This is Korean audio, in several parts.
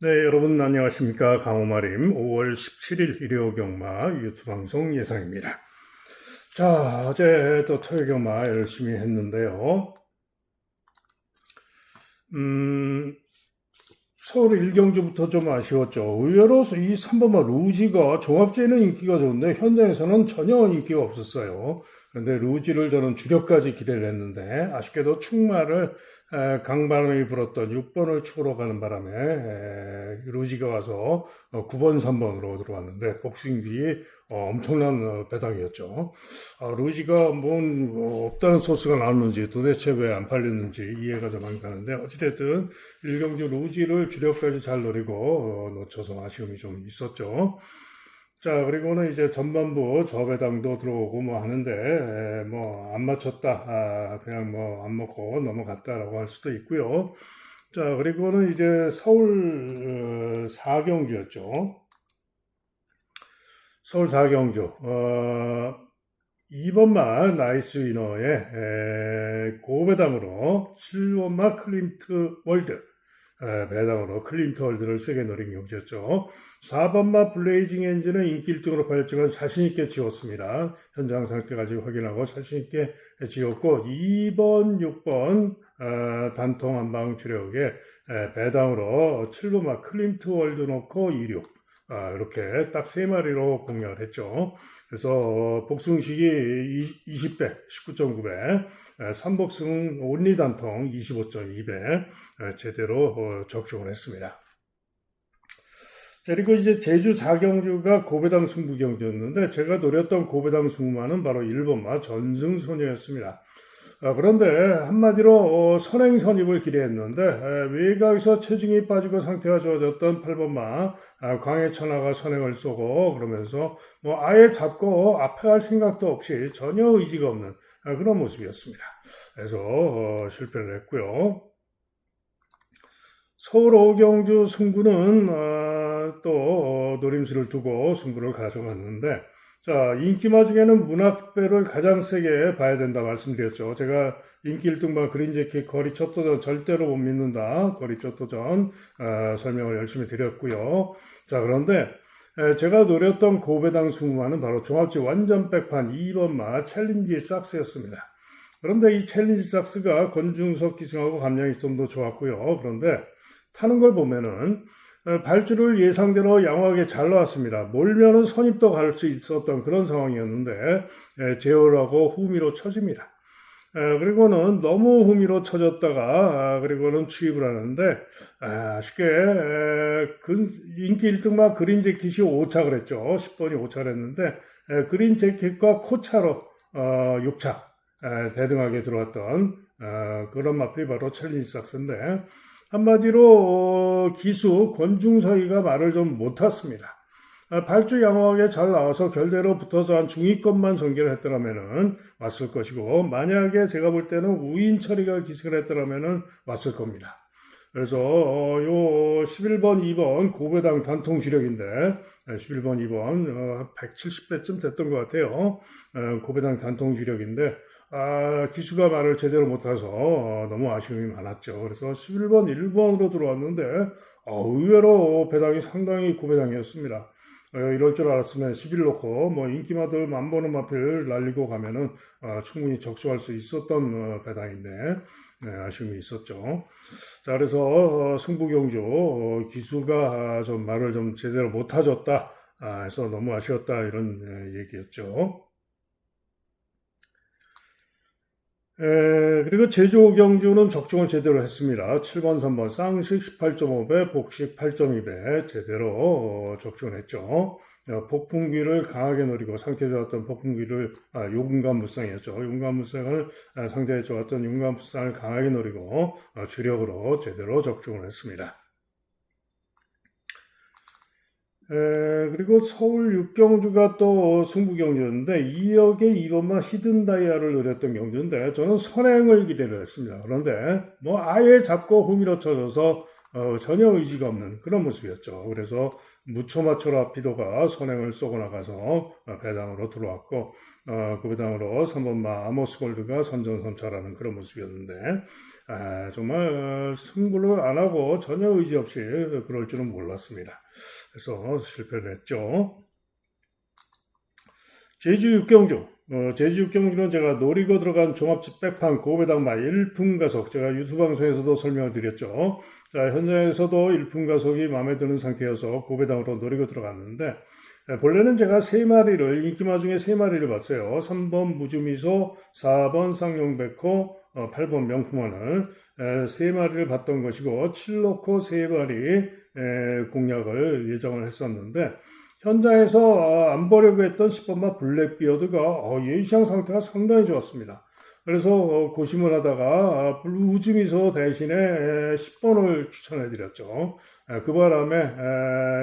네, 여러분 안녕하십니까. 강호마림 5월 17일 일요경마 유튜브 방송 예상입니다. 자, 어제 또 토요경마 열심히 했는데요. 서울 1경주부터 좀 아쉬웠죠. 의외로 이 3번마 루지가 종합제는 인기가 좋은데 현장에서는 전혀 인기가 없었어요. 그런데 루지를 저는 주력까지 기대를 했는데 아쉽게도 충마를 강바람이 불었던 6번을 추구로 가는 바람에 루지가 와서 9번, 3번으로 들어왔는데 복싱들이 엄청난 배당이었죠. 루지가 없다는 소스가 나왔는지 도대체 왜 안 팔렸는지 이해가 좀 안 가는데 어찌됐든 1경주 루지를 주력까지 잘 노리고 놓쳐서 아쉬움이 좀 있었죠. 자, 그리고는 이제 전반부 저배당도 들어오고 뭐 하는데 뭐 안 맞췄다, 그냥 뭐 안 먹고 넘어갔다라고 할 수도 있고요. 자, 그리고는 이제 서울 4경주였죠. 서울 4경주 2번마 나이스 위너의 고배당으로 7번마 클린트 월드 배당으로 클린트 월드를 세게 노린 경주였죠. 4번마 블레이징 엔진은 인기 1등으로 팔렸지만 자신있게 지웠습니다. 현장 상태까지 확인하고 자신있게 지웠고 2번, 6번 단통 한방 주력에 배당으로 7번마 클린트 월드 놓고 2류 이렇게 딱 3마리로 공략을 했죠. 그래서 복승식이 20배, 19.9배, 3복승 온리 단통 25.2배 제대로 적중을 했습니다. 그리고 이제 제주 4경주가 고배당 승부 경주였는데 제가 노렸던 고배당 승부마는 바로 1번마 전승소녀였습니다. 그런데 한마디로 선행 선입을 기대했는데 외곽에서 체중이 빠지고 상태가 좋아졌던 8번마 광해천하가 선행을 쏘고 그러면서 뭐 아예 잡고 앞에 갈 생각도 없이 전혀 의지가 없는 그런 모습이었습니다. 그래서 실패를 했고요. 서울 5경주 승부는 또 노림수를 두고 승부를 가져갔는데 자, 인기마 중에는 문학배를 가장 세게 봐야 된다 말씀드렸죠. 제가 인기 1등마 그린재킷 거리 첫 도전 절대로 못 믿는다. 거리 첫 도전 설명을 열심히 드렸고요. 자, 그런데 제가 노렸던 고배당 승부마는 바로 종합지 완전 백판 2번마 챌린지 삭스였습니다. 그런데 이 챌린지 삭스가 권중석 기승하고 감량이 좀 더 좋았고요. 그런데 타는 걸 보면은 발주를 예상대로 양호하게 잘 나왔습니다. 몰면은 선입도 갈 수 있었던 그런 상황이었는데 제어하고 후미로 쳐집니다. 그리고는 너무 후미로 쳐졌다가 그리고는 추입을 하는데 쉽게 인기 1등마 그린 재킷이 5착을 했죠. 10번이 5착을 했는데 그린 재킷과 코차로 6착 대등하게 들어왔던 그런 마필이 바로 챌린지 삭스인데 한마디로 기수 권중서희가 말을 좀 못 탔습니다. 발주 양호하게 잘 나와서 결대로 붙어서 한 중위권만 전개를 했더라면은 왔을 것이고 만약에 제가 볼 때는 우인철이가 기승을 했더라면은 왔을 겁니다. 그래서 요 11번, 2번 고배당 단통 주력인데 11번, 2번 170배쯤 됐던 것 같아요. 고배당 단통 주력인데 기수가 말을 제대로 못해서 너무 아쉬움이 많았죠. 그래서 11번, 1번으로 들어왔는데 의외로 배당이 상당히 고배당이었습니다. 이럴 줄 알았으면 11 놓고 뭐 인기마들 만보는 마필 날리고 가면은 충분히 적중할 수 있었던 배당인데 아쉬움이 있었죠. 자, 그래서 승부경주 기수가 좀 말을 좀 제대로 못하셨다 해서 너무 아쉬웠다 이런 얘기였죠. 그리고 제주 5경주는 적중을 제대로 했습니다. 7번, 3번 쌍식 18.5배, 복식 8.2배 제대로 적중을 했죠. 폭풍귀를 강하게 노리고 상태 좋았던 폭풍귀를 용감무쌍이었죠. 용감무쌍을 상태 좋았던 용감무쌍을 강하게 노리고 주력으로 제대로 적중을 했습니다. 그리고 서울 6경주가 또 승부경주였는데 2역에 2번만 히든 다이아를 노렸던 경주인데 저는 선행을 기대를 했습니다. 그런데 뭐 아예 잡고 후미로 쳐져서 전혀 의지가 없는 그런 모습이었죠. 그래서 무초마초라 피도가 선행을 쏘고 나가서 배당으로 들어왔고 그 배당으로 3번마 아모스 골드가 선전선찰하는 그런 모습이었는데 정말 승부를 안 하고 전혀 의지 없이 그럴 줄은 몰랐습니다. 그래서 실패를 했죠. 제주 육경주. 제주 육경주는 제가 노리고 들어간 종합집 백판 고배당마 일품가속, 제가 유튜브 방송에서도 설명을 드렸죠. 자, 현장에서도 일품가속이 마음에 드는 상태여서 고배당으로 노리고 들어갔는데, 본래는 제가 3마리를, 인기마 중에 3마리를 봤어요. 3번 무주미소, 4번 쌍용백호, 8번 명품하늘, 3마리를 봤던 것이고, 7놓고 3마리 공략을 예정을 했었는데, 현장에서 안 보려고 했던 10번마 블랙비어드가 예시장 상태가 상당히 좋았습니다. 그래서 고심을 하다가 우주미소 대신에 10번을 추천해드렸죠. 그 바람에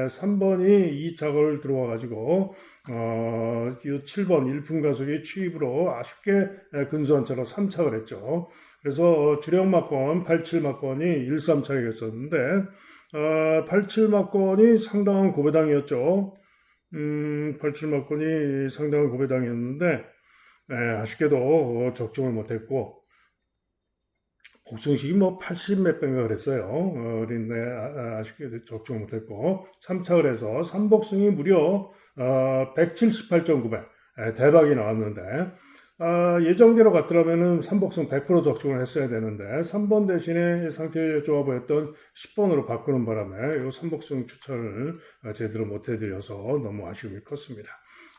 3번이 2착을 들어와가지고 7번 일품가속의 추입으로 아쉽게 근소한 차로 3착을 했죠. 그래서 주력마권 87마권이 1-3착이 됐었는데 87마권이 상당한 고배당이었죠. 87마권이 상당한 고배당이었는데 아쉽게도 적중을 못했고 복숭식이 80몇 배인가 그랬어요. 그런데 아쉽게 적중을 못했고 3착을 해서 3복숭이 무려 178.9배 대박이 나왔는데 예정대로 갔더라면은 3복숭 100% 적중을 했어야 되는데 3번 대신에 상태 좋아 보였던 10번으로 바꾸는 바람에 이 3복숭 추천을 제대로 못 해드려서 너무 아쉬움이 컸습니다.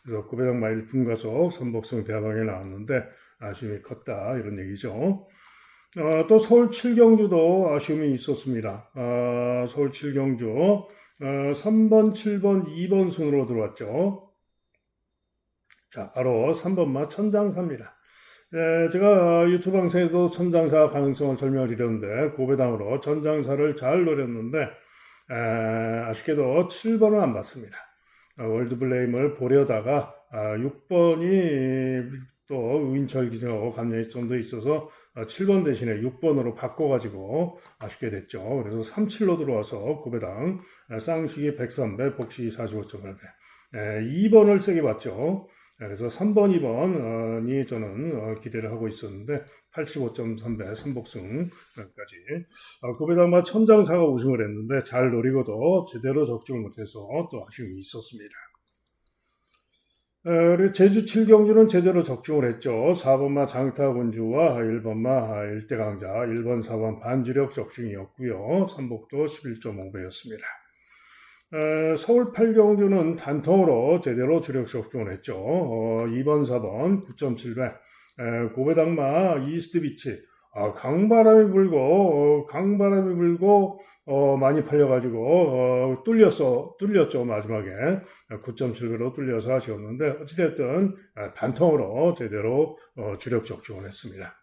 그래서 고배당마 일품가속 3복숭 대박이 나왔는데 아쉬움이 컸다 이런 얘기죠. 또 서울 7경주도 아쉬움이 있었습니다. 서울 7경주 3번, 7번, 2번 순으로 들어왔죠. 자, 바로 3번마 천장사입니다. 제가 유튜브 방송에도 천장사 가능성을 설명을 드렸는데 고배당으로 천장사를 잘 노렸는데 아쉽게도 7번은 안 봤습니다. 월드블레임을 보려다가 6번이 또 우인철 기생하고 감정이점도 있어서 7번 대신에 6번으로 바꿔가지고 아쉽게 됐죠. 그래서 37로 들어와서 고배당 쌍식이 103배, 복식이 45.8배 2번을 세게 봤죠. 그래서 3번, 2번이 저는 기대를 하고 있었는데 85.3배 3복승까지 고배당마 천장사가 우승을 했는데 잘 노리고도 제대로 적중을 못해서 또 아쉬움이 있었습니다. 그리고 제주 7경주는 제대로 적중을 했죠. 4번마 장타군주와 1번마 일대강자, 1번, 4번 반주력 적중이었고요. 삼복도 11.5배였습니다. 서울 8경주는 단통으로 제대로 주력 적중을 했죠. 2번, 4번 9.7배 고배당마 이스트비치 강바람이 불고 많이 팔려가지고 뚫렸죠. 마지막에 9.7배로 뚫려서 아쉬웠는데 어찌됐든 단통으로 제대로 주력 적중을 했습니다.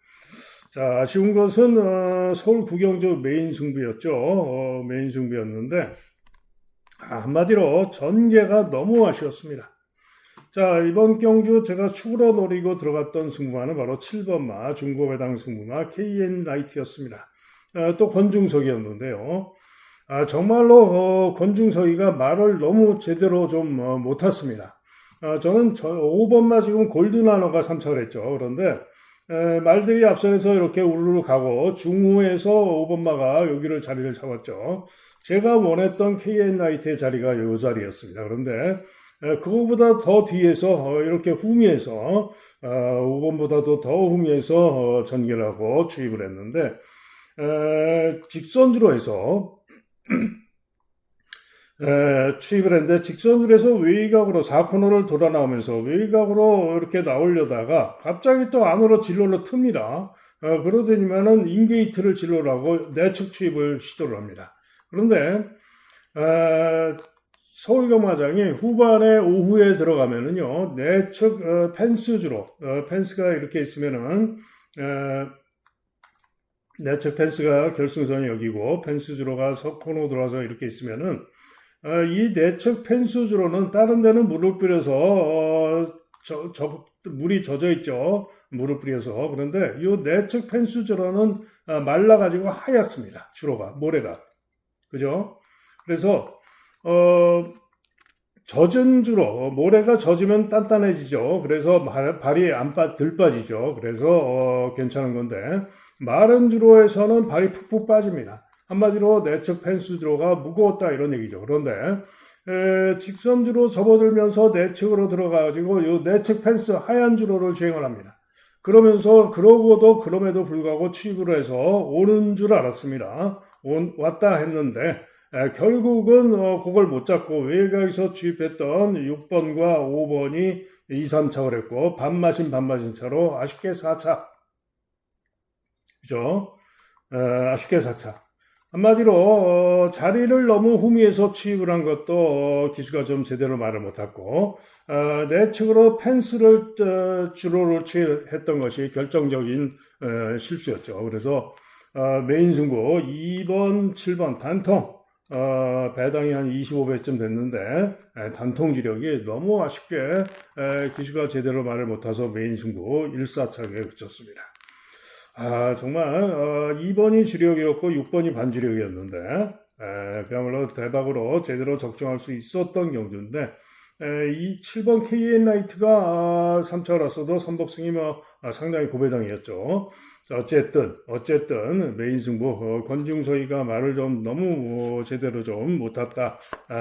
자, 아쉬운 것은 서울 9경주 메인 승부였죠. 메인 승부였는데 한마디로 전개가 너무 아쉬웠습니다. 자, 이번 경주 제가 축으로 노리고 들어갔던 승부마는 바로 7번마 중고배당 승부마 KN 라이트였습니다. 또 권중석이었는데요. 정말로 권중석이가 말을 너무 제대로 좀 못 탔습니다. 저는 5번마 지금 골드나노가 3착을 했죠. 그런데 말들이 앞선에서 이렇게 우르르 가고 중후에서 5번마가 여기를 자리를 잡았죠. 제가 원했던 KN 라이트의 자리가 이 자리였습니다. 그런데 그거보다 더 뒤에서 이렇게 후미에서 5번보다도 더 후미에서 전개를 하고 주입을 했는데 직선주로 해서 추입을 했는데 직선주로 해서 외곽으로 4코너를 돌아 나오면서 외곽으로 이렇게 나오려다가 갑자기 또 안으로 진로를 틉니다. 그러더니만은 인게이트를 진로를 하고 내측 추입을 시도를 합니다. 그런데 서울경마장이 후반에 오후에 들어가면은요 내측 펜스주로 펜스가 이렇게 있으면은 내측 펜스가 결승선이 여기고 펜스주로가 코너 들어와서 이렇게 있으면은 이 내측 펜스주로는 다른 데는 물을 뿌려서 물이 젖어 있죠. 물을 뿌려서. 그런데 이 내측 펜스주로는 말라가지고 하얗습니다. 주로가 모래가 그죠? 그래서 젖은 주로 모래가 젖으면 단단해지죠. 그래서 발이 덜 빠지죠. 그래서 괜찮은 건데 마른 주로에서는 발이 푹푹 빠집니다. 한마디로 내측 펜스 주로가 무거웠다 이런 얘기죠. 그런데 직선 주로 접어들면서 내측으로 들어가가지고 이 내측 펜스 하얀 주로를 주행을 합니다. 그럼에도 불구하고 취입을 해서 오는 줄 알았습니다. 왔다 했는데 결국은 그걸 못 잡고 외곽에서 주입했던 6번과 5번이 2, 3착을 했고 반마신 차로 아쉽게 4차. 그죠? 아쉽게 4차. 한마디로 자리를 너무 후미에서 취입을 한 것도 기수가 좀 제대로 말을 못했고 내측으로 펜스를 주로를 취했던 것이 결정적인 실수였죠. 그래서 메인 승부 2번, 7번 단통 배당이 한 25배쯤 됐는데 단통 지력이 너무 아쉽게 기수가 제대로 말을 못해서 메인 승부 1사차게 그쳤습니다. 정말 2번이 주력이었고 6번이 반주력이었는데 그야말로 대박으로 제대로 적중할 수 있었던 경주인데 이 7번 KN 라이트가 3차를 왔어도 선복승이 상당히 고배당이었죠. 어쨌든 메인 승부 권중서이가 말을 좀 너무 제대로 좀 못했다.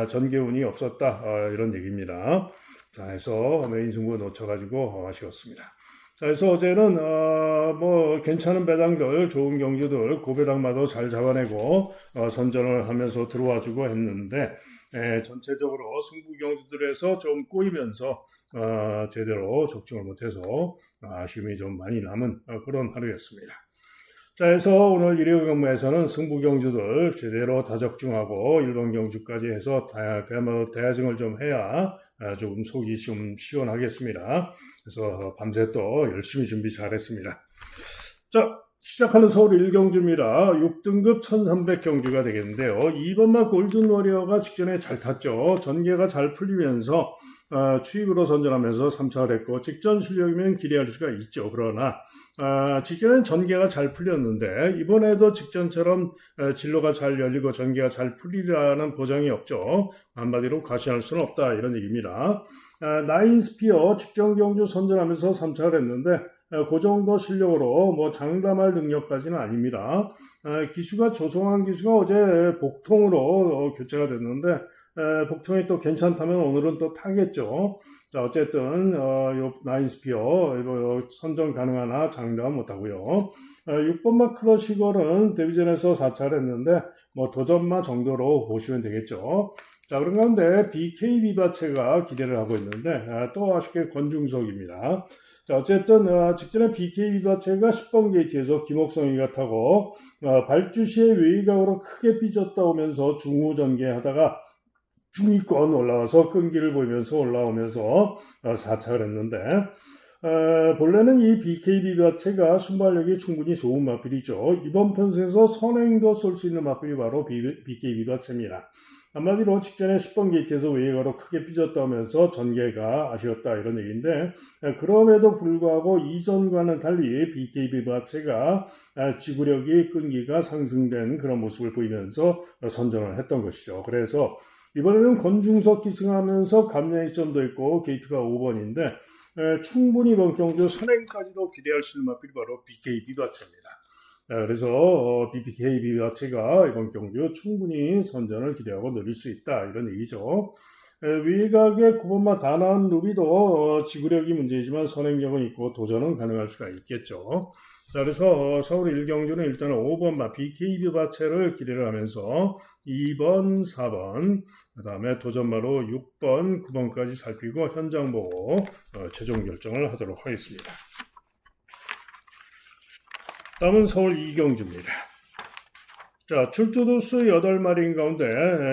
전개운이 없었다. 이런 얘기입니다. 자, 해서 메인 승부 놓쳐가지고 아쉬웠습니다. 자, 그래서 어제는 괜찮은 배당들, 좋은 경주들 고배당마도 잘 잡아내고 선전을 하면서 들어와주고 했는데 전체적으로 승부 경주들에서 좀 꼬이면서 제대로 적중을 못해서 아쉬움이 좀 많이 남은 그런 하루였습니다. 자, 해서 오늘 일요 경매에서는 승부 경주들 제대로 다 적중하고 1번 경주까지 해서 그야말로 대하증을 좀 해야 조금 속이 좀 시원하겠습니다. 그래서 밤새 또 열심히 준비 잘했습니다. 자, 시작하는 서울 1경주입니다. 6등급 1300 경주가 되겠는데요. 2번마 골든 워리어가 직전에 잘 탔죠. 전개가 잘 풀리면서 추입으로 선전하면서 3차를 했고 직전 실력이면 기대할 수가 있죠. 그러나 직전엔 전개가 잘 풀렸는데 이번에도 직전처럼 진로가 잘 열리고 전개가 잘 풀리라는 보장이 없죠. 한마디로 과시할 수는 없다 이런 얘기입니다. 나인스피어 직전 경주 선전하면서 3차를 했는데 그 정도 실력으로 장담할 능력까지는 아닙니다. 기수가 조성한 기수가 어제 복통으로 교체가 됐는데 복통이 또 괜찮다면 오늘은 또 타겠죠. 자, 어쨌든 나인스피어 선전 가능하나 장담은 못하고요. 6번마 크러시걸은 데뷔전에서 4차를 했는데 도전마 정도로 보시면 되겠죠. 자, 그런 가운데 BK 비바체가 기대를 하고 있는데 또 아쉽게 권중석입니다. 자, 어쨌든 직전에 BK 비바체가 10번 게이트에서 김옥성이가 타고 발주시의 외곽으로 크게 삐졌다 오면서 중후 전개하다가 중위권 올라와서 끈기를 보이면서 올라오면서 4차를 했는데 본래는 이 BK 비바체가 순발력이 충분히 좋은 마필이죠. 이번 편수에서 선행도 쏠 수 있는 마필이 바로 BK 비바체입니다. 한마디로 직전에 10번 게이트에서 외곽으로 크게 삐졌다 하면서 전개가 아쉬웠다 이런 얘기인데 그럼에도 불구하고 이전과는 달리 BK 비바체가 지구력이 끈기가 상승된 그런 모습을 보이면서 선전을 했던 것이죠. 그래서 이번에는 권중석 기승하면서 감량의 점도 있고 게이트가 5번인데 충분히 이번 경주 선행까지도 기대할 수 있는 마필이 바로 BK 비바체입니다. 그래서 BK 비바체가 이번 경주 충분히 선전을 기대하고 노릴 수 있다 이런 얘기죠. 외곽에 9번마 다나운 루비도 지구력이 문제이지만 선행력은 있고 도전은 가능할 수가 있겠죠. 자, 그래서 서울 1경주는 일단은 5번마 BK 비바체를 기대를 하면서 2번, 4번, 그 다음에 도전마로 6번, 9번까지 살피고 현장 보고 최종 결정을 하도록 하겠습니다. 다음은 서울 2경주입니다. 자, 출두두수 8마리인 가운데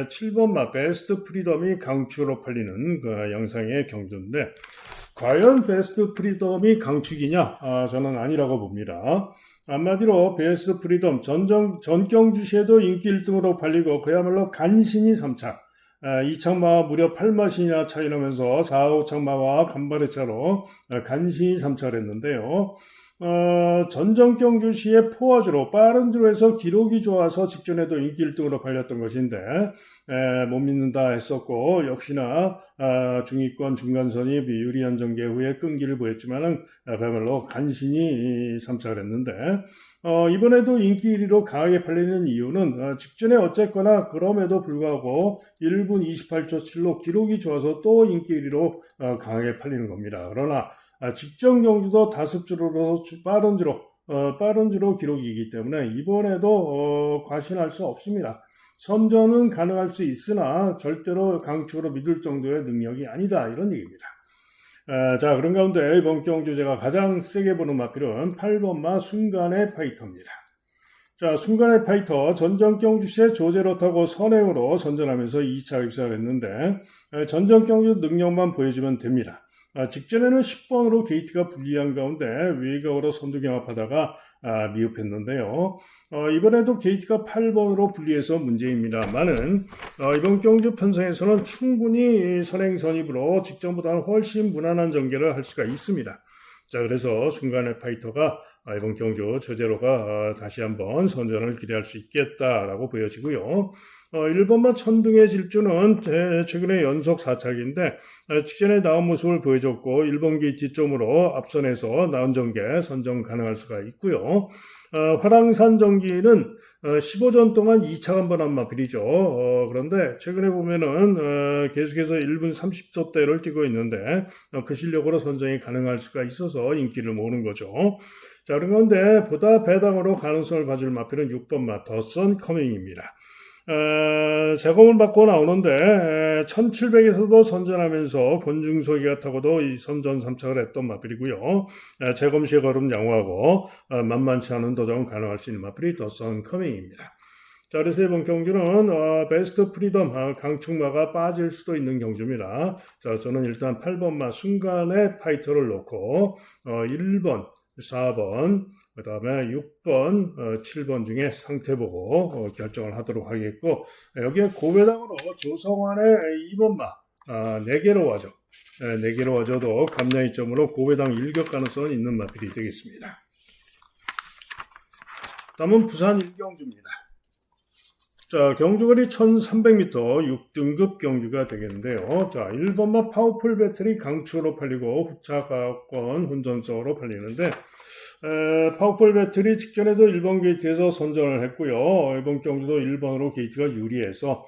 7번마 베스트 프리덤이 강추로 팔리는 그 양상의 경주인데 과연 베스트 프리덤이 강축이냐? 저는 아니라고 봅니다. 한마디로 베스트 프리덤 전경주 시에도 인기 1등으로 팔리고 그야말로 간신히 3차 2착마와 무려 8마신이나 차이 나면서 4, 5착마와 간발의 차로 간신히 3차를 했는데요. 전정경주 시의 포화주로 빠른 주로에서 기록이 좋아서 직전에도 인기 1등으로 팔렸던 것인데 못 믿는다 했었고 역시나 중위권 중간선이 유리한 전개 후에 끈기를 보였지만은 그야말로 간신히 삼착을 했는데 이번에도 인기 1위로 강하게 팔리는 이유는 직전에 어쨌거나 그럼에도 불구하고 1분 28초 7로 기록이 좋아서 또 인기 1위로 강하게 팔리는 겁니다. 그러나 직전 경주도 다습주로 빠른 주로 기록이기 때문에 이번에도 과신할 수 없습니다. 선전은 가능할 수 있으나 절대로 강축으로 믿을 정도의 능력이 아니다 이런 얘기입니다. 자, 그런 가운데 이번 경주 제가 가장 세게 보는 마필은 8번마 순간의 파이터입니다. 자, 순간의 파이터 전전 경주시에 조제로 타고 선행으로 선전하면서 2차 입상을 했는데 전전 경주 능력만 보여주면 됩니다. 직전에는 10번으로 게이트가 불리한 가운데 외곽으로 선두 경합하다가 미흡했는데요. 이번에도 게이트가 8번으로 불리해서 문제입니다만은 이번 경주 편성에서는 충분히 선행 선입으로 직전보다는 훨씬 무난한 전개를 할 수가 있습니다. 자, 그래서 순간의 파이터가 이번 경주 조제로가 다시 한번 선전을 기대할 수 있겠다라고 보여지고요. 1번마 천둥의 질주는 최근에 연속 4착인데 직전에 나온 모습을 보여줬고 1번 게이트 점으로 앞선에서 나온 전개 선정 가능할 수가 있고요. 화랑산 전기는 15전 동안 2차 한번 한 마필이죠. 그런데 최근에 보면은 계속해서 1분 30초대를 뛰고 있는데 그 실력으로 선정이 가능할 수가 있어서 인기를 모으는 거죠. 자, 그런데 보다 배당으로 가능성을 봐줄 마필은 6번마 더선 커밍입니다. 제공을 받고 나오는데 1700에서도 선전하면서 권중석이가 타고도 이 선전 3착을 했던 마필이고요. 재검 시에 걸음 양호하고 만만치 않은 도전은 가능할 수 있는 마필이 더선 커밍입니다. 자, 그래서 이번 경주는 베스트 프리덤 강축마가 빠질 수도 있는 경주입니다. 자, 저는 일단 8번마 순간의 파이터를 놓고 1번, 4번, 그 다음에 6번, 7번 중에 상태 보고 결정을 하도록 하겠고 여기에 고배당으로 조성환의 2번마 4개로 와줘. 4개로 와줘도 감량이점으로 고배당 일격 가능성은 있는 마필이 되겠습니다. 다음은 부산 1경주입니다. 자, 경주거리 1300m 6등급 경주가 되겠는데요. 자, 1번마 파워풀 배터리 강추로 팔리고 후차가권 혼전성으로 팔리는데 파워풀 배터리 직전에도 1번 게이트에서 선전을 했고요. 이번 경주도 1번으로 게이트가 유리해서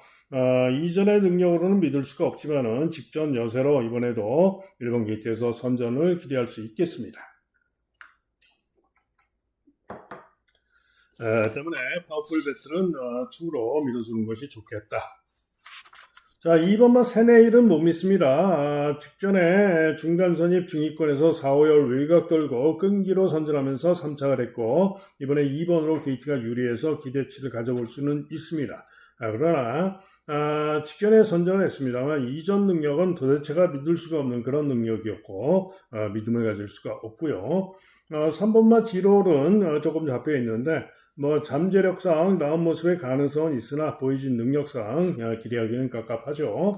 이전의 능력으로는 믿을 수가 없지만은 직전 여세로 이번에도 1번 게이트에서 선전을 기대할 수 있겠습니다. 때문에 파워풀 배틀은 축으로 밀어주는 것이 좋겠다. 자, 2번마 세네일은 못 믿습니다. 직전에 중간 선입 중위권에서 4, 5열 외곽 돌고 끈기로 선전하면서 3착을 했고 이번에 2번으로 게이트가 유리해서 기대치를 가져볼 수는 있습니다. 그러나 직전에 선전을 했습니다만 이전 능력은 도대체가 믿을 수가 없는 그런 능력이었고 믿음을 가질 수가 없고요. 3번마 지롤은 조금 잡혀 있는데 잠재력상 나온 모습의 가능성은 있으나 보여진 능력상 기대하기는 깝깝하죠.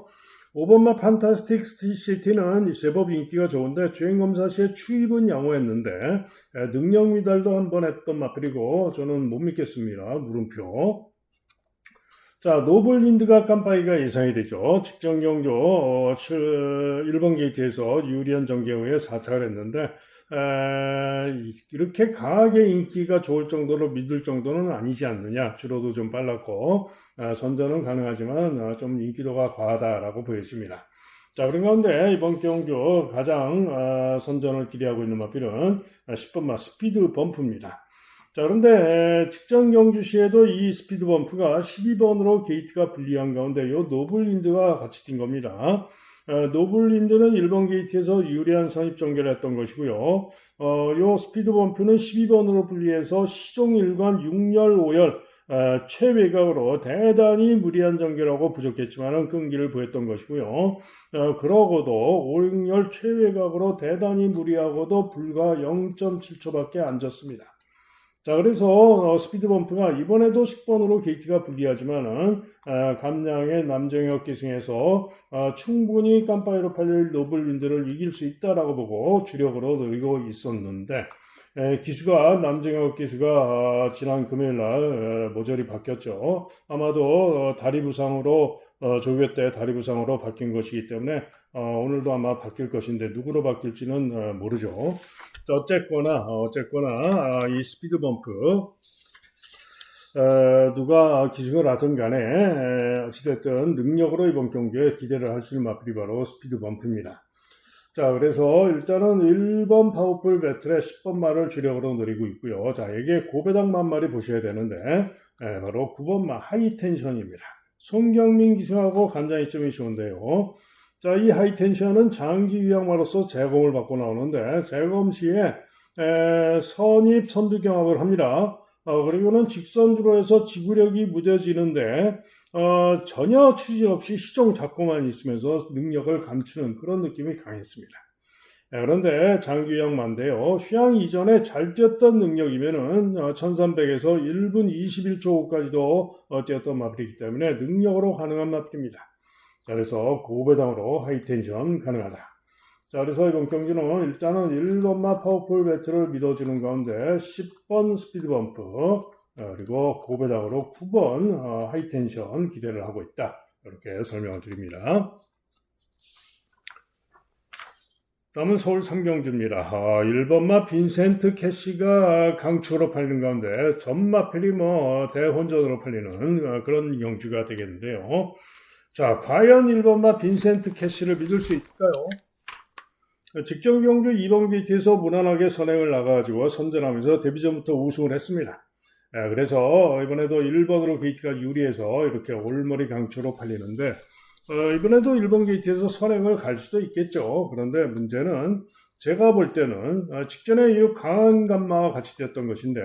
5번마 판타스틱 시티는 제법 인기가 좋은데 주행검사 시에 추입은 양호했는데 능력 미달도 한번 했던 마필이고 저는 못 믿겠습니다. 물음표. 자, 노블린드가 깜빡이가 예상이 되죠. 직전 경주 1번 게이트에서 유리한 전개 후에 4착을 했는데 이렇게 강하게 인기가 좋을 정도로 믿을 정도는 아니지 않느냐. 주로도 좀 빨랐고 선전은 가능하지만 좀 인기도가 과하다라고 보여집니다. 자, 그런 가운데 이번 경주 가장 선전을 기대하고 있는 마필은 10번마 스피드 범프입니다. 자, 그런데 직전 경주 시에도 이 스피드 범프가 12번으로 게이트가 불리한 가운데 요 노블린드가 같이 뛴 겁니다. 노블린드는 1번 게이트에서 유리한 선입 전개를 했던 것이고요. 요 스피드 범프는 12번으로 분리해서 시종 1관 6열 5열 최외곽으로 대단히 무리한 전개라고 부족했지만 끈기를 보였던 것이고요. 그러고도 5열 최외곽으로 대단히 무리하고도 불과 0.7초밖에 안 졌습니다. 자, 그래서 스피드 범프가 이번에도 10번으로 게이트가 불리하지만은 감량의 남정혁 기승에서 충분히 깜빡이로 팔릴 노블윈드를 이길 수 있다라고 보고 주력으로 노리고 있었는데 기수가 남정혁 기수가 지난 금요일 날 모조리 바뀌었죠. 아마도 다리 부상으로 조교 때 다리 부상으로 바뀐 것이기 때문에 오늘도 아마 바뀔 것인데 누구로 바뀔지는 모르죠. 어쨌거나 이 스피드 범프 누가 기승을 하든 간에 어찌됐든 능력으로 이번 경기에 기대를 할 수 있는 마필이 바로 스피드 범프입니다. 자, 그래서 일단은 1번 파워풀 배틀의 10번 말을 주력으로 노리고 있고요. 자, 이게 고배당 만말이 보셔야 되는데 바로 9번 말 하이텐션입니다. 송경민 기승하고 간장이점이 좋은데요. 자, 이 하이텐션은 장기 유형마로서 재검을 받고 나오는데 재검 시에 선입 선두경합을 합니다. 그리고는 직선주로 해서 지구력이 무뎌지는데 전혀 추진 없이 시종 잡고만 있으면서 능력을 감추는 그런 느낌이 강했습니다. 그런데 장기형만데요. 휴양 이전에 잘 뛰었던 능력이면은 1300에서 1분 21초5까지도 뛰었던 마필이기 때문에 능력으로 가능한 마필입니다. 그래서 고배당으로 하이텐션 가능하다. 자, 그래서 이번 경기는 일단은 1번마 파워풀 배틀을 믿어주는 가운데 10번 스피드 범프 그리고 고배당으로 9번 하이텐션 기대를 하고 있다. 이렇게 설명을 드립니다. 다음은 서울 삼경주입니다. 1번마 빈센트 캐시가 강추로 팔리는 가운데 전마필이 대혼전으로 팔리는 그런 경주가 되겠는데요. 자, 과연 1번마 빈센트 캐시를 믿을 수 있을까요? 직전 경주 2번 게이트에서 무난하게 선행을 나가가지고 선전하면서 데뷔전부터 우승을 했습니다. 그래서 이번에도 1번으로 게이트가 유리해서 이렇게 올머리 강추로 팔리는데 이번에도 1번 게이트에서 선행을 갈 수도 있겠죠. 그런데 문제는 제가 볼 때는 직전에 이 강한 감마와 같이 뛰었던 것인데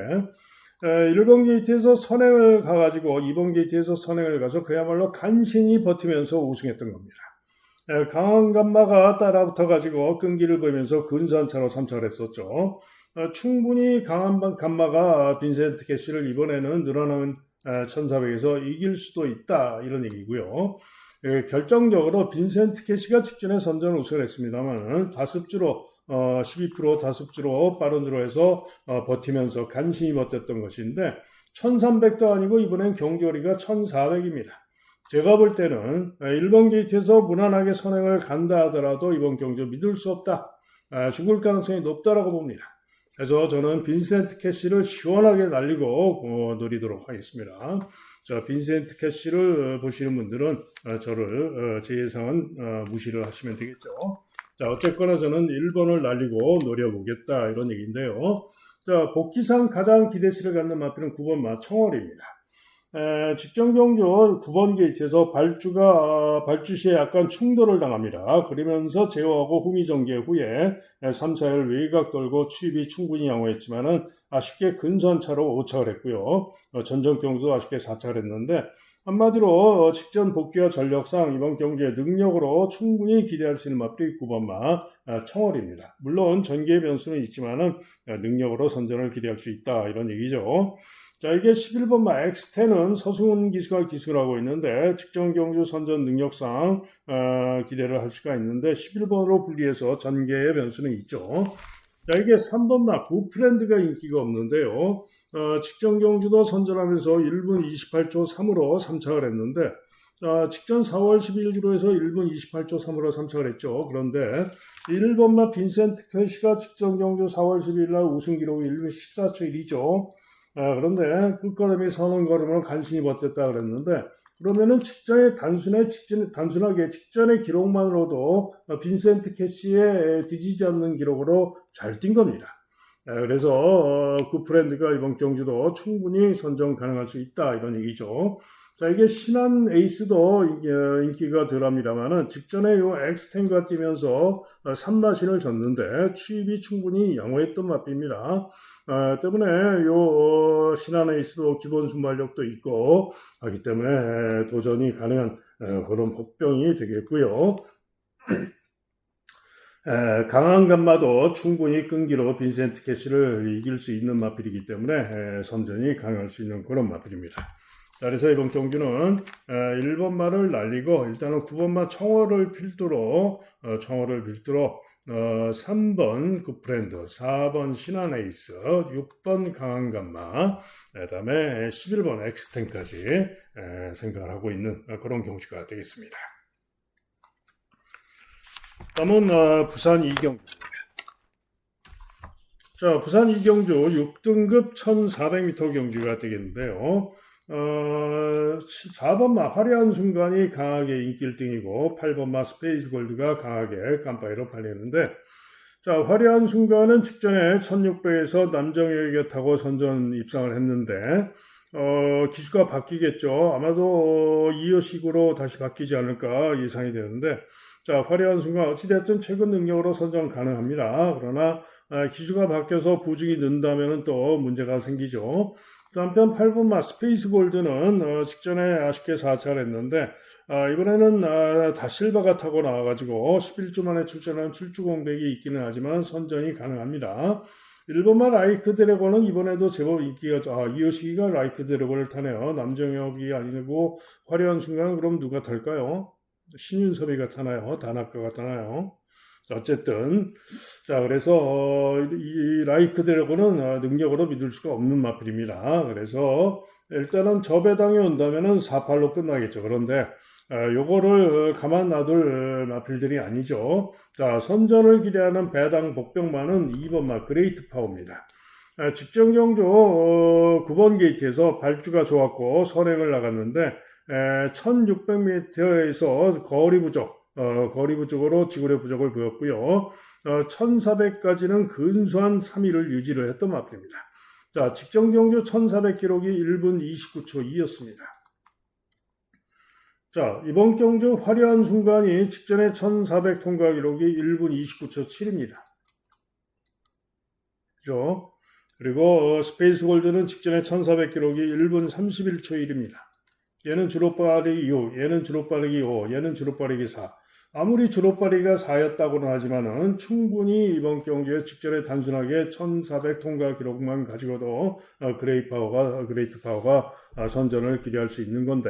1번 게이트에서 선행을 가가지고 2번 게이트에서 선행을 가서 그야말로 간신히 버티면서 우승했던 겁니다. 강한 감마가 따라붙어가지고 끈기를 보이면서 근소한차로 3차를 했었죠. 충분히 강한 감마가 빈센트 캐시를 이번에는 늘어나는 1400에서 이길 수도 있다 이런 얘기고요. 결정적으로 빈센트 캐시가 직전에 선전 우승을 했습니다만 다습주로 12% 다습주로 빠른 주로 해서 버티면서 간신히 버텼던 것인데 1300도 아니고 이번엔 경주거리가 1400입니다. 제가 볼 때는 1번 게이트에서 무난하게 선행을 간다 하더라도 이번 경주 믿을 수 없다. 죽을 가능성이 높다라고 봅니다. 그래서 저는 빈센트 캐시를 시원하게 날리고 노리도록 하겠습니다. 자, 빈센트 캐시를 보시는 분들은 제 예상은 무시를 하시면 되겠죠. 자, 어쨌거나 저는 1번을 날리고 노려보겠다 이런 얘기인데요. 자, 복귀상 가장 기대치를 갖는 마필은 9번 마청월입니다. 직전 경주 9번 게이트에서 발주 시에 약간 충돌을 당합니다. 그러면서 제어하고 후미 전개 후에 3, 4열 외곽 돌고 추입이 충분히 양호했지만은 아쉽게 근선차로 5착을 했고요. 전전 경주도 아쉽게 4착을 했는데 한마디로 직전 복귀와 전력상 이번 경주의 능력으로 충분히 기대할 수 있는 마필이 9번마 청월입니다. 물론 전개의 변수는 있지만은 능력으로 선전을 기대할 수 있다 이런 얘기죠. 자, 이게 11번마 X10은 서승훈 기수가 기수를 하고 있는데 직전 경주 선전 능력상 기대를 할 수가 있는데 11번으로 분리해서 전개의 변수는 있죠. 자, 이게 3번마 구프렌드가 인기가 없는데요. 직전 경주도 선전하면서 1분 28초 3으로 3착을 했는데 직전 4월 12일 주로 해서 1분 28초 3으로 3착을 했죠. 그런데 1번마 빈센트 캐시가 직전 경주 4월 12일 날 우승 기록이 1분 14초 1이죠. 그런데 끝걸음이 서는 걸음으로 간신히 버텼다 그랬는데 그러면은 단순하게 직전의 기록만으로도 빈센트 캐시의 뒤지지 않는 기록으로 잘 뛴 겁니다. 그래서 구프렌드가 이번 경주도 충분히 선정 가능할 수 있다 이런 얘기죠. 자, 이게 신한 에이스도 인기가 덜합니다만은 직전에 요 X10과 뛰면서 3마신을 졌는데 추입이 충분히 양호했던 마필입니다. 때문에 요 신한 에이스도 기본 순발력도 있고 하기 때문에 도전이 가능한 그런 복병이 되겠고요. 강한 감마도 충분히 끈기로 빈센트 캐시를 이길 수 있는 마필이기 때문에 선전이 가능할 수 있는 그런 마필입니다. 자, 그래서 이번 경주는 1번마를 날리고 일단은 9번마 청월을 필두로 3번 굿프렌드, 4번 신한에이스, 6번 강한감마, 그 다음에 11번 엑스텐까지 생각을 하고 있는 그런 경주가 되겠습니다. 다음은 부산 이경주. 자, 부산 이경주 6등급 1400m 경주가 되겠는데요. 4번마 화려한 순간이 강하게 인기 1등이고 8번마 스페이스 골드가 강하게 깜빡이로 팔리는데, 자, 화려한 순간은 직전에 1600에서 남정혁이 타고 선전 입상을 했는데 기수가 바뀌겠죠. 아마도 이어식으로 다시 바뀌지 않을까 예상이 되는데, 자, 화려한 순간 어찌됐든 최근 능력으로 선전 가능합니다. 그러나 기수가 바뀌어서 부중이 는다면 또 문제가 생기죠. 한편 8번마 스페이스 골드는 직전에 아쉽게 4차를 했는데 이번에는 다실바가 타고 나와가지고 11주 만에 출전한 출주 공백이 있기는 하지만 선전이 가능합니다. 1번마 라이크 드래곤은 이번에도 제법 인기가 이어시기가 라이크 드래곤을 타네요. 남정혁이 아니고 화려한 순간 그럼 누가 탈까요? 신윤섭이가 타나요? 다나카가 타나요? 어쨌든 자, 그래서 이 라이크 드래곤은 능력으로 믿을 수가 없는 마필입니다. 그래서 일단은 저 배당이 온다면은 4-8로 끝나겠죠. 그런데 요거를 가만 놔둘 마필들이 아니죠. 자, 선전을 기대하는 배당 복병만은 2번마 그레이트 파워입니다. 직전 경주 9번 게이트에서 발주가 좋았고 선행을 나갔는데 1600m에서 거리 부족으로 지구력 부족을 보였고요. 1400까지는 근소한 3위를 유지를 했던 마필입니다. 자, 직전 경주 1400 기록이 1분 29초 2였습니다. 자, 이번 경주 화려한 순간이 직전에 1400 통과 기록이 1분 29초 7입니다. 그죠? 그리고 스페이스 골드는 직전에 1400 기록이 1분 31초 1입니다. 얘는 주로 빠르기 6, 얘는 주로 빠르기 5, 얘는 주로 빠르기 4. 아무리 주로 빠르기가 4였다고는 하지만은 충분히 이번 경기에 직전에 단순하게 1400 통과 기록만 가지고도 그레이트 파워가 선전을 기대할 수 있는 건데,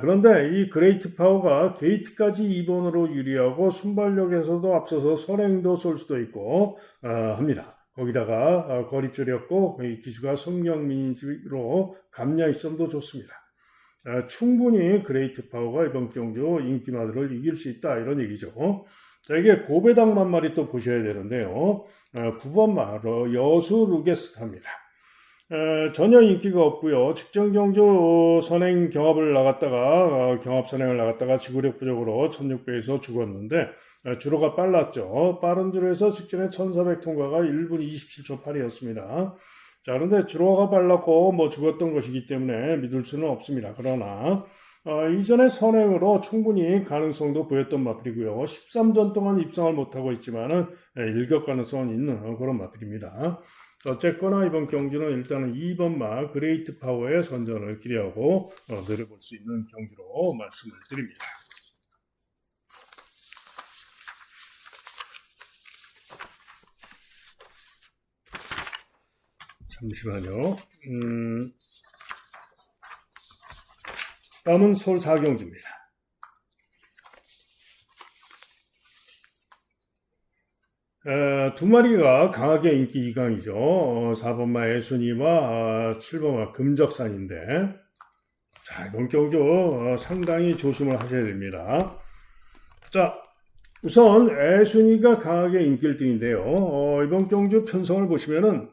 그런데 이 그레이트 파워가 게이트까지 2번으로 유리하고 순발력에서도 앞서서 선행도 쏠 수도 있고 합니다. 거기다가 거리 줄였고 기수가 성경민주로 감량 시점도 좋습니다. 충분히 그레이트 파워가 이번 경주 인기마들을 이길 수 있다, 이런 얘기죠. 자, 이게 고배당만 말이 또 보셔야 되는데요. 9번마 여수 루게스타입니다. 전혀 인기가 없고요. 직전 경주 선행 경합을 나갔다가 경합 선행을 나갔다가 지구력 부족으로 1600에서 죽었는데 주로가 빨랐죠. 빠른 주로에서 직전에 1400 통과가 1분 27초 8이었습니다. 자, 그런데 주로가 빨랐고 죽었던 것이기 때문에 믿을 수는 없습니다. 그러나 이전의 선행으로 충분히 가능성도 보였던 마필이고요. 13전 동안 입상을 못하고 있지만은 일격 가능성은 있는 그런 마필입니다. 어쨌거나 이번 경주는 일단은 2번마 그레이트 파워의 선전을 기대하고 노려볼 수 있는 경주로 말씀을 드립니다. 잠시만요. 다음은 서울 4경주입니다. 두 마리가 강하게 인기 2강이죠. 4번마 애순이와 7번마 금적산인데, 자, 이번 경주 상당히 조심을 하셔야 됩니다. 자, 우선 애순이가 강하게 인기 1등인데요. 이번 경주 편성을 보시면은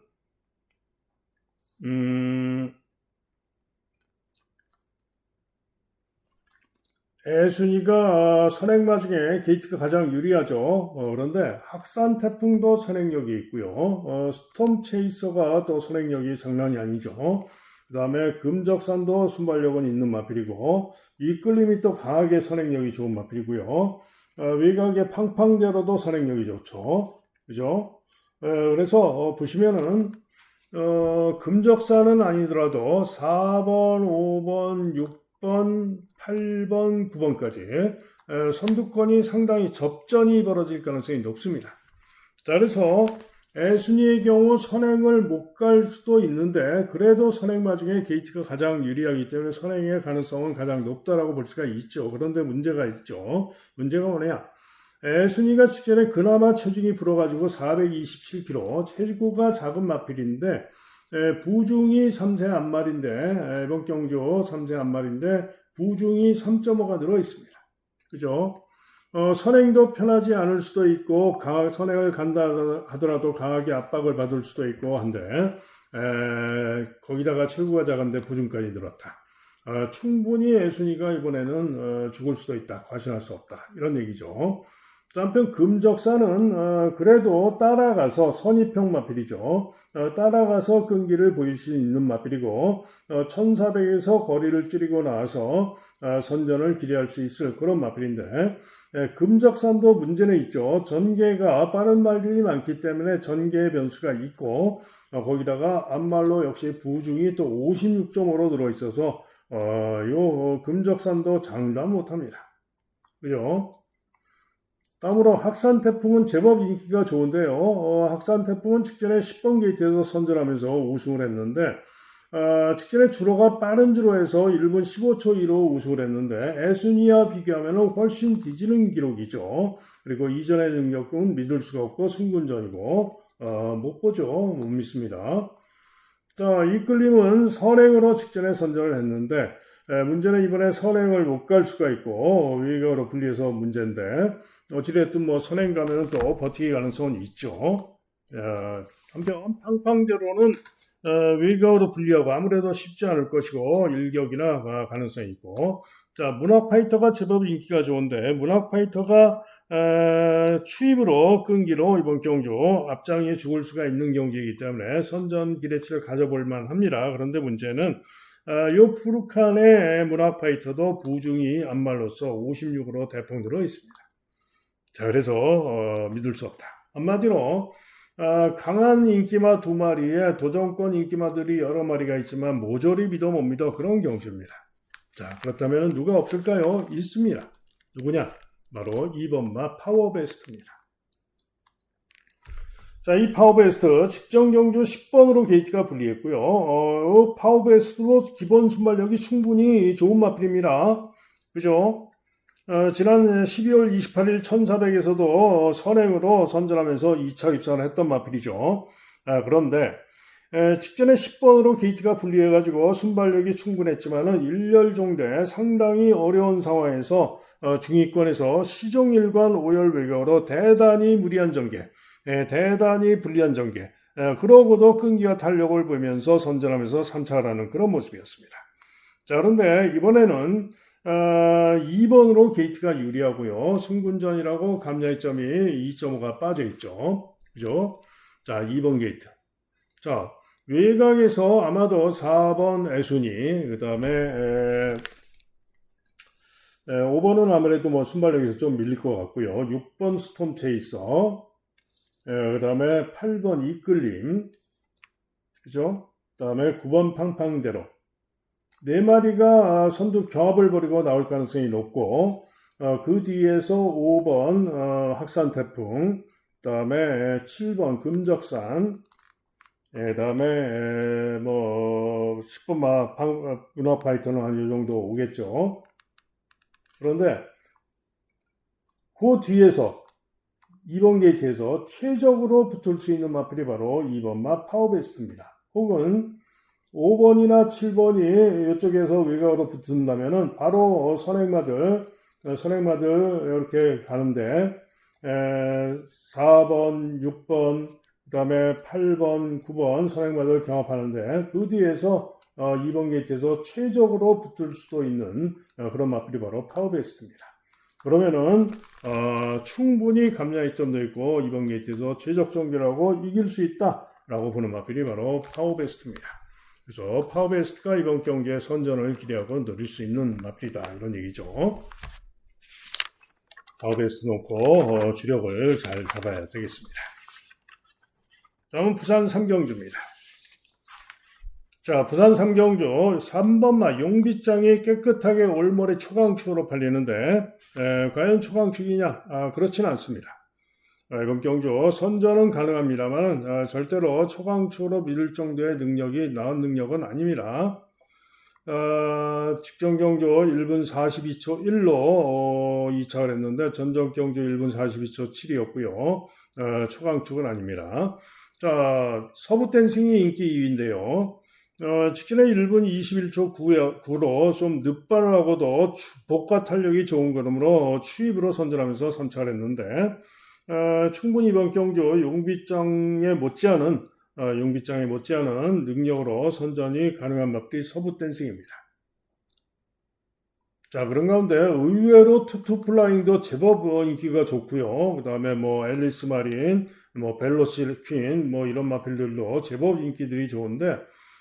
애순이가 선행마 중에 게이트가 가장 유리하죠. 그런데 학산 태풍도 선행력이 있고요. 스톰 체이서가 또 선행력이 장난이 아니죠. 그 다음에 금적산도 순발력은 있는 마필이고, 이끌림이 또 강하게 선행력이 좋은 마필이고요. 외곽의 팡팡대로도 선행력이 좋죠. 그죠? 그래서 보시면은 금적산은 아니더라도 4번, 5번, 6번, 8번, 9번까지 선두권이 상당히 접전이 벌어질 가능성이 높습니다. 자, 그래서 애순이의 경우 선행을 못 갈 수도 있는데 그래도 선행마 중에 게이트가 가장 유리하기 때문에 선행의 가능성은 가장 높다라고 볼 수가 있죠. 그런데 문제가 있죠. 문제가 뭐냐? 애순이가 직전에 그나마 체중이 불어가지고 427kg, 체구가 작은 마필인데 부중이 3세 안말인데 이번 경주 3세 안말인데 부중이 3.5가 늘어 있습니다. 그죠? 선행도 편하지 않을 수도 있고 선행을 간다 하더라도 강하게 압박을 받을 수도 있고 한데 거기다가 체구가 작은데 부중까지 늘었다. 충분히 애순이가 이번에는 죽을 수도 있다. 과신할 수 없다. 이런 얘기죠. 한편 금적사는 그래도 따라가서 선입형 마필이죠. 따라가서 끈기를 보일 수 있는 마필이고 1400에서 거리를 줄이고 나서 선전을 기대할 수 있을 그런 마필인데 금적산도 문제는 있죠. 전개가 빠른 말들이 많기 때문에 전개의 변수가 있고 거기다가 앞말로 역시 부중이 또 56.5로 들어있어서 요 금적산도 장담 못합니다. 그죠? 다음으로 학산태풍은 제법 인기가 좋은데요. 학산태풍은 직전에 10번 게이트에서 선전하면서 우승을 했는데 직전에 주로가 빠른 주로에서 1분 15초 2로 우승을 했는데 애순이와 비교하면 훨씬 뒤지는 기록이죠. 그리고 이전의 능력은 믿을 수가 없고 승군전이고 못 보죠. 못 믿습니다. 자, 이끌림은 선행으로 직전에 선전을 했는데 문제는 이번에 선행을 못 갈 수가 있고 위거로 분리해서 문제인데 어찌됐든 뭐 선행 가면은 또 버티기 가능성은 있죠. 한편 팡팡대로는 위거로 분리하고 아무래도 쉽지 않을 것이고 일격이나 가능성이 있고 자 문학파이터가 제법 인기가 좋은데 문학파이터가 추입으로 끈기로 이번 경주 앞장에 죽을 수가 있는 경기이기 때문에 선전 기대치를 가져볼 만합니다. 그런데 문제는 요 푸르칸의 문학파이터도 부중이 안말로서 56으로 대폭 늘어 있습니다. 자 그래서 믿을 수 없다. 한마디로 강한 인기마 두 마리에 도전권 인기마들이 여러 마리가 있지만 모조리 믿어 못 믿어 그런 경주입니다. 자 그렇다면 누가 없을까요? 있습니다. 누구냐? 바로 2번마 파워베스트입니다. 자, 이 파워베스트 직전 경주 10번으로 게이트가 분리했고요. 파워베스트도 기본 순발력이 충분히 좋은 마필입니다. 그죠? 지난 12월 28일 1400에서도 선행으로 선전하면서 2차 입상을 했던 마필이죠. 그런데 직전에 10번으로 게이트가 분리해가지고 순발력이 충분했지만은 1열종대 상당히 어려운 상황에서 중위권에서 시종일관 5열 외곽으로 대단히 무리한 전개, 대단히 불리한 전개, 그러고도 끈기와 탄력을 보이면서 선전하면서 3차를 하는 그런 모습이었습니다. 자, 그런데 이번에는 2번으로 게이트가 유리하고요. 승군전이라고 감야이점이 2.5가 빠져있죠. 그죠? 자, 2번 게이트. 자, 외곽에서 아마도 4번 애순이, 그 다음에 5번은 아무래도 뭐 순발력에서 좀 밀릴 것 같고요. 6번 스톰 체이서, 그 다음에 8번 이끌림, 그죠? 그 다음에 9번 팡팡대로. 네 마리가 선두 경합을 벌이고 나올 가능성이 높고, 그 뒤에서 5번 학산태풍, 그 다음에 7번 금적산, 그 다음에 뭐 10번 문화파이터는 한 이 정도 오겠죠. 그런데 그 뒤에서 2번 게이트에서 최적으로 붙을 수 있는 마필이 바로 2번마 파워베스트입니다. 혹은 5번이나 7번이 이쪽에서 외곽으로 붙는다면은 바로 선행마들 이렇게 가는데 4번, 6번, 그 다음에 8번, 9번 선행마들 경합하는데 그 뒤에서 2번 게이트에서 최적으로 붙을 수도 있는 그런 마필이 바로 파워베스트입니다. 그러면은 충분히 감량이점도 있고 2번 게이트에서 최적 전개라고 이길 수 있다라고 보는 마필이 바로 파워베스트입니다. 그래서 파워베스트가 이번 경기에 선전을 기대하고 노릴 수 있는 마필이다 이런 얘기죠. 파워베스트 놓고 주력을 잘 잡아야 되겠습니다. 다음은 부산 삼경주입니다. 자, 부산 삼경주 3번마 용빗장이 깨끗하게 올머리 초강축으로 팔리는데 과연 초강축이냐? 그렇지는 않습니다. 이번 경주 선전은 가능합니다만 절대로 초강축으로 믿을 정도의 능력이 나은 능력은 아닙니다. 직전 경주 1분 42초 1로 2착을 했는데 전전 경주 1분 42초 7이었고요. 초강축은 아닙니다. 자, 서부 댄싱이 인기 2위인데요. 직전에 1분 21초 9로 좀 늦발을 하고도 복과 탄력이 좋은 걸음으로 추입으로 선전하면서 3착을 했는데 충분히 이번 경주 용비장에 못지않은 능력으로 선전이 가능한 마필이 서부 댄싱입니다. 자, 그런 가운데 의외로 투투 플라잉도 제법 인기가 좋고요. 그 다음에 뭐 앨리스 마린, 뭐 벨로시 퀸, 뭐 이런 마필들도 제법 인기들이 좋은데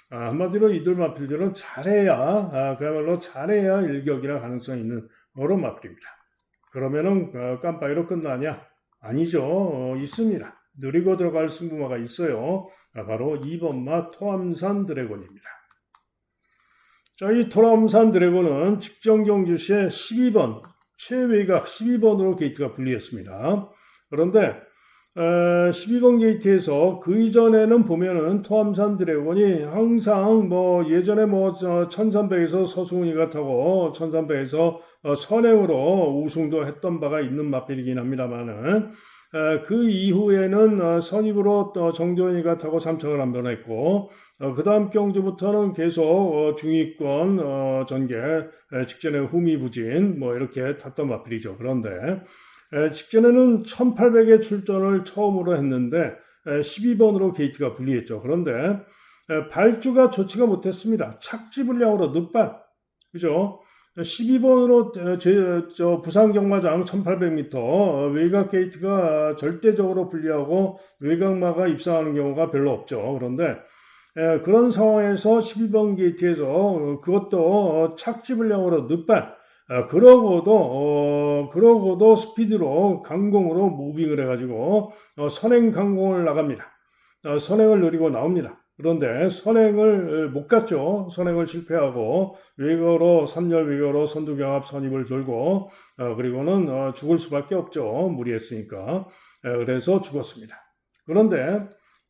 한마디로 이들 마필들은 잘해야 그야말로 잘해야 일격이라 가능성이 있는 그런 마필입니다. 그러면은 깜빡이로 끝나냐? 아니죠. 있습니다. 느리고 들어갈 승부마가 있어요. 바로 2번마 토암산 드래곤입니다. 자, 이 토암산 드래곤은 직전 경주 시에 12번, 최외곽 12번으로 게이트가 분리했습니다. 그런데 12번 게이트에서 그 이전에는 보면은 토암산 드래곤이 항상 뭐 예전에 뭐 1300에서 서승훈이가 타고 1300에서 선행으로 우승도 했던 바가 있는 마필이긴 합니다만은 그 이후에는 선입으로 정조현이가 타고 3착을 한 번 했고 그 다음 경주부터는 계속 중위권 전개 직전에 후미부진 뭐 이렇게 탔던 마필이죠. 그런데 직전에는 1800의 출전을 처음으로 했는데 12번으로 게이트가 분리했죠. 그런데 발주가 좋지가 못했습니다. 착지 불량으로 늦발, 그죠? 12번으로 부산 경마장 1800m 외곽 게이트가 절대적으로 불리하고 외곽마가 입상하는 경우가 별로 없죠. 그런데 그런 상황에서 12번 게이트에서 그것도 착지 불량으로 늦발, 그러고도 스피드로 강공으로 무빙을 해가지고 선행 강공을 나갑니다. 선행을 노리고 나옵니다. 그런데 선행을 못 갔죠. 선행을 실패하고 외곽으로 3열 외곽으로 선두경합 선입을 돌고 그리고는 죽을 수밖에 없죠. 무리했으니까. 그래서 죽었습니다. 그런데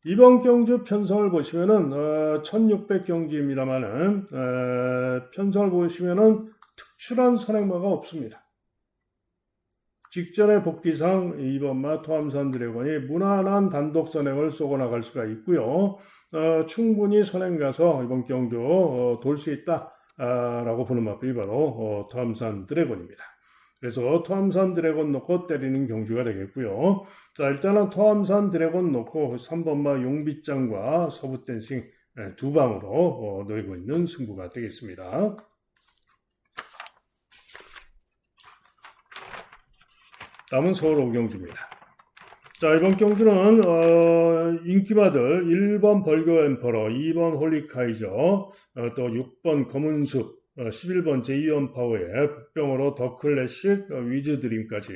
이번 경주 편성을 보시면은 1600 경주입니다만은 편성을 보시면은 특출한 선행마가 없습니다. 직전의 복귀상 2번마 토암산 드래곤이 무난한 단독 선행을 쏘고 나갈 수가 있고요. 충분히 선행 가서 이번 경주 돌 수 있다라고 보는 마필이 바로 토암산 드래곤입니다. 그래서 토암산 드래곤 놓고 때리는 경주가 되겠고요. 자, 일단은 토암산 드래곤 놓고 3번마 용빗장과 서부 댄싱 두 방으로 노리고 있는 승부가 되겠습니다. 다음은 서울 오경주입니다. 자, 이번 경주는 인기마들 1번 벌교 엠퍼러, 2번 홀리카이저, 또 6번 검은숲, 11번 제이언 파워의 북병으로 더 클래식, 위즈 드림까지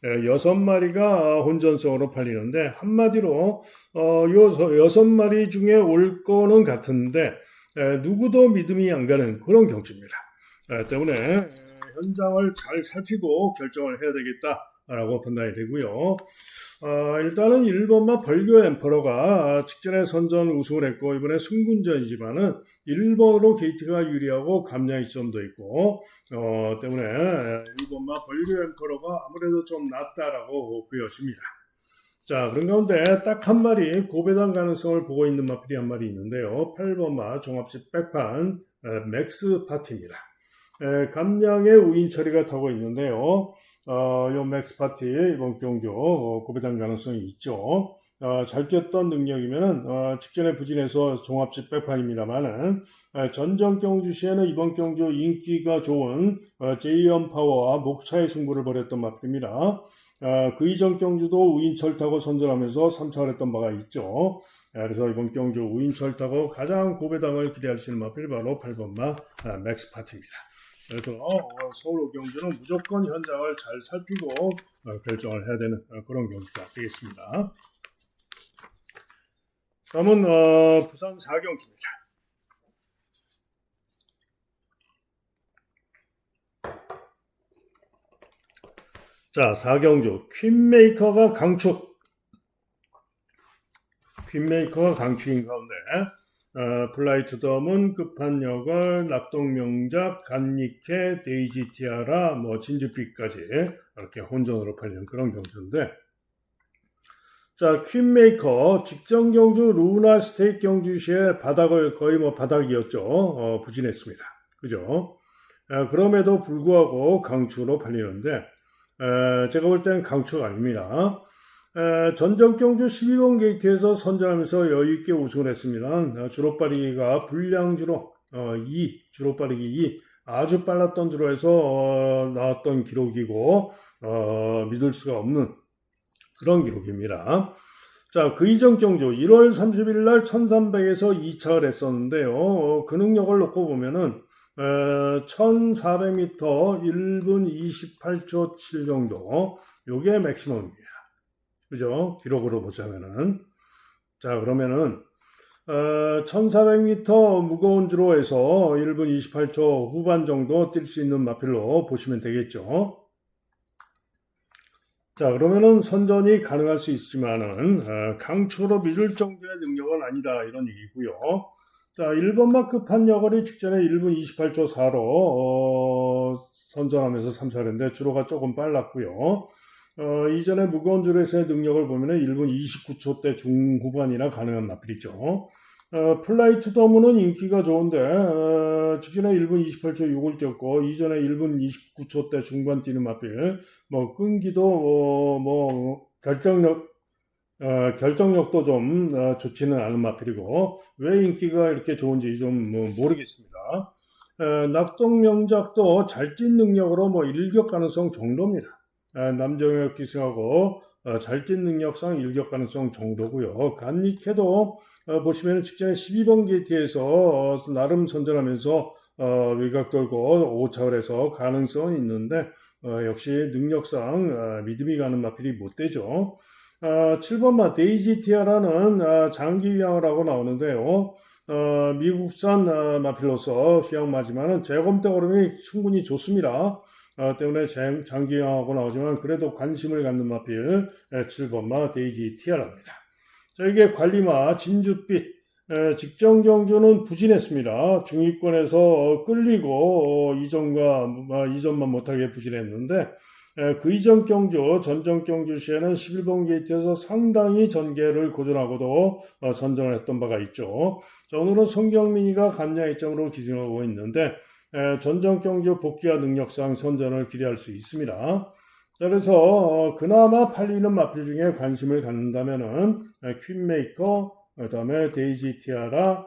6마리가 혼전성으로 팔리는데 한마디로 요 6마리 중에 올 거는 같은데 누구도 믿음이 안 가는 그런 경주입니다. 때문에 현장을 잘 살피고 결정을 해야 되겠다라고 판단이 되고요. 일단은 1번마 벌교 엠퍼러가 직전에 선전 우승을 했고 이번에 승군전이지만은 1번으로 게이트가 유리하고 감량이 좀 더 있고 때문에 1번마 벌교 엠퍼러가 아무래도 좀 낫다라고 보여집니다. 자, 그런 가운데 딱 한 마리 고배당 가능성을 보고 있는 마필이 한 마리 있는데요. 8번마 종합식 백판 맥스 파티입니다. 감량의 우인 처리가 타고 있는데요. 요 맥스 파티 이번 경주 고배당 가능성이 있죠. 잘 뛰었던 능력이면은 직전에 부진해서 종합식 백판입니다만은 전전 경주 시에는 이번 경주 인기가 좋은 제이언 파워와 목차의 승부를 벌였던 마필입니다. 그 이전 경주도 우인철 타고 선전하면서 3차를 했던 바가 있죠. 그래서 이번 경주 우인철 타고 가장 고배당을 기대하시는 마필이 바로 8번마 맥스 파티입니다. 그래서 서울 오경주는 무조건 현장을 잘 살피고 결정을 해야 되는 그런 경주가 되겠습니다. 다음은 부산 4경주입니다. 자, 4경주 퀸메이커가 강축. 퀸메이커가 강축인 가운데 플라이투덤은 끝판여걸, 낙동명작, 간니케, 데이지티아라, 뭐 진주빛까지 이렇게 혼전으로 팔리는 그런 경주인데, 자, 퀸메이커 직전 경주 루나 스테이크 경주 시에 바닥을 거의 뭐 바닥이었죠. 부진했습니다. 그죠? 그럼에도 불구하고 강추로 팔리는데, 제가 볼 때는 강추가 아닙니다. 전전 경주 12번 게이트에서 선전하면서 여유있게 우승을 했습니다. 주로빠르기가 불량주로 2, 주로빠르기 2, 아주 빨랐던 주로에서 나왔던 기록이고 믿을 수가 없는 그런 기록입니다. 자, 그 이전 경주 1월 30일 날 1300에서 2착을 했었는데요. 그 능력을 놓고 보면은 1400m 1분 28초 7 정도, 요게 맥시멈입니다. 그죠? 기록으로 보자면은. 자, 그러면은 1400m 무거운 주로에서 1분 28초 후반 정도 뛸 수 있는 마필로 보시면 되겠죠. 자, 그러면은 선전이 가능할 수 있지만은 강추로 믿을 정도의 능력은 아니다, 이런 얘기고요. 자, 1번마 끝판여걸이 직전에 1분 28초 4로 선전하면서 3차를 했는데 주로가 조금 빨랐고요. 이전에 무거운 주로에서의 능력을 보면은 1분 29초대 중후반이나 가능한 마필이죠. 플라이투더문은 인기가 좋은데 직전에 1분 28초 6을 뛰었고 이전에 1분 29초대 중반 뛰는 마필, 뭐 끈기도 뭐 결정력도 좀 좋지는 않은 마필이고, 왜 인기가 이렇게 좋은지 좀 모르겠습니다. 낙동명작도 잘 뛴 능력으로 뭐 일격 가능성 정도입니다. 남정혁 기승하고 잘 뛴 능력상 일격 가능성 정도고요. 간니케도 보시면 직전에 12번 게이트에서 나름 선전하면서 외곽 돌고 5착을 해서 가능성은 있는데 역시 능력상 믿음이 가는 마필이 못 되죠. 7번마 데이지티아라는 장기 휴양을 하고 나오는데요. 미국산 마필로서 휴양마지만은 재검대 걸음이 충분히 좋습니다. 때문에 장기 휴양하고 나오지만 그래도 관심을 갖는 마필 7번마 데이지티아랍니다. 자, 이게 관리마 진주빛, 직전 경주는 부진했습니다. 중위권에서 끌리고 이전만 못하게 부진했는데, 그 이전 경주, 전전 경주 시에는 11번 게이트에서 상당히 전개를 고전하고도 선전을 했던 바가 있죠. 자, 오늘은 송경민이가 감량 1점으로 기승하고 있는데, 전전 경주 복귀와 능력상 선전을 기대할 수 있습니다. 자, 그래서 그나마 팔리는 마필 중에 관심을 갖는다면은 퀸메이커, 그 다음에 데이지티아라,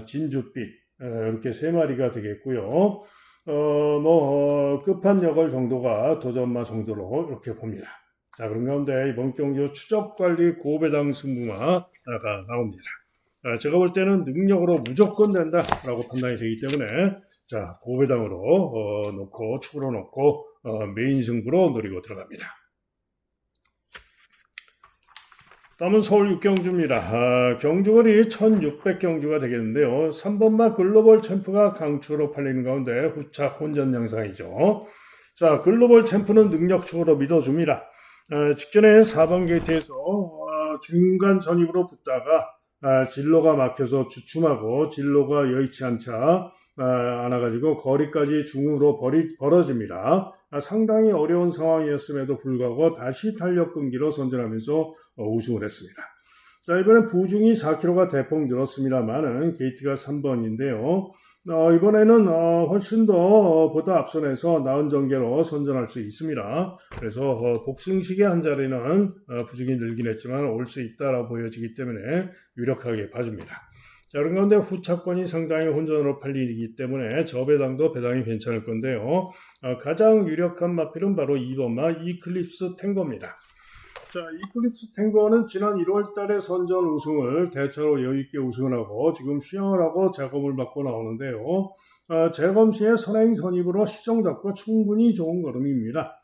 진주빛, 이렇게 세 마리가 되겠고요. 끝판여걸 정도가 도전마 정도로 이렇게 봅니다. 자, 그런 가운데 이번 경주 추적관리 고배당 승부마가 나옵니다. 제가 볼 때는 능력으로 무조건 된다라고 판단이 되기 때문에, 자, 고배당으로 놓고 축으로 놓고 메인 승부로 노리고 들어갑니다. 다음은 서울 6경주입니다. 경주거리 1600경주가 되겠는데요. 3번마 글로벌 챔프가 강추로 팔리는 가운데 후착 혼전 양상이죠. 자, 글로벌 챔프는 능력축으로 믿어줍니다. 직전에 4번 게이트에서 중간 전입으로 붙다가 진로가 막혀서 주춤하고 진로가 여의치 않아가지고 거리까지 중으로 벌어집니다. 상당히 어려운 상황이었음에도 불구하고 다시 탄력 끈기로 선전하면서 우승을 했습니다. 자, 이번엔 부중이 4km가 대폭 늘었습니다만은 게이트가 3번인데요. 이번에는 훨씬 더 보다 앞선에서 나은 전개로 선전할 수 있습니다. 그래서 복승식의 한 자리는 부중이 늘긴 했지만 올 수 있다라고 보여지기 때문에 유력하게 봐줍니다. 자, 그런 가운데 후차권이 상당히 혼전으로 팔리기 때문에 저 배당도 배당이 괜찮을 건데요. 가장 유력한 마필은 바로 2번마 이클립스 탱고입니다. 자, 이클립스 탱고는 지난 1월 달에 선전 우승을 대차로 여유있게 우승을 하고 지금 휴양을 하고 재검을 받고 나오는데요. 재검 시에 선행 선입으로 시정답고 충분히 좋은 걸음입니다.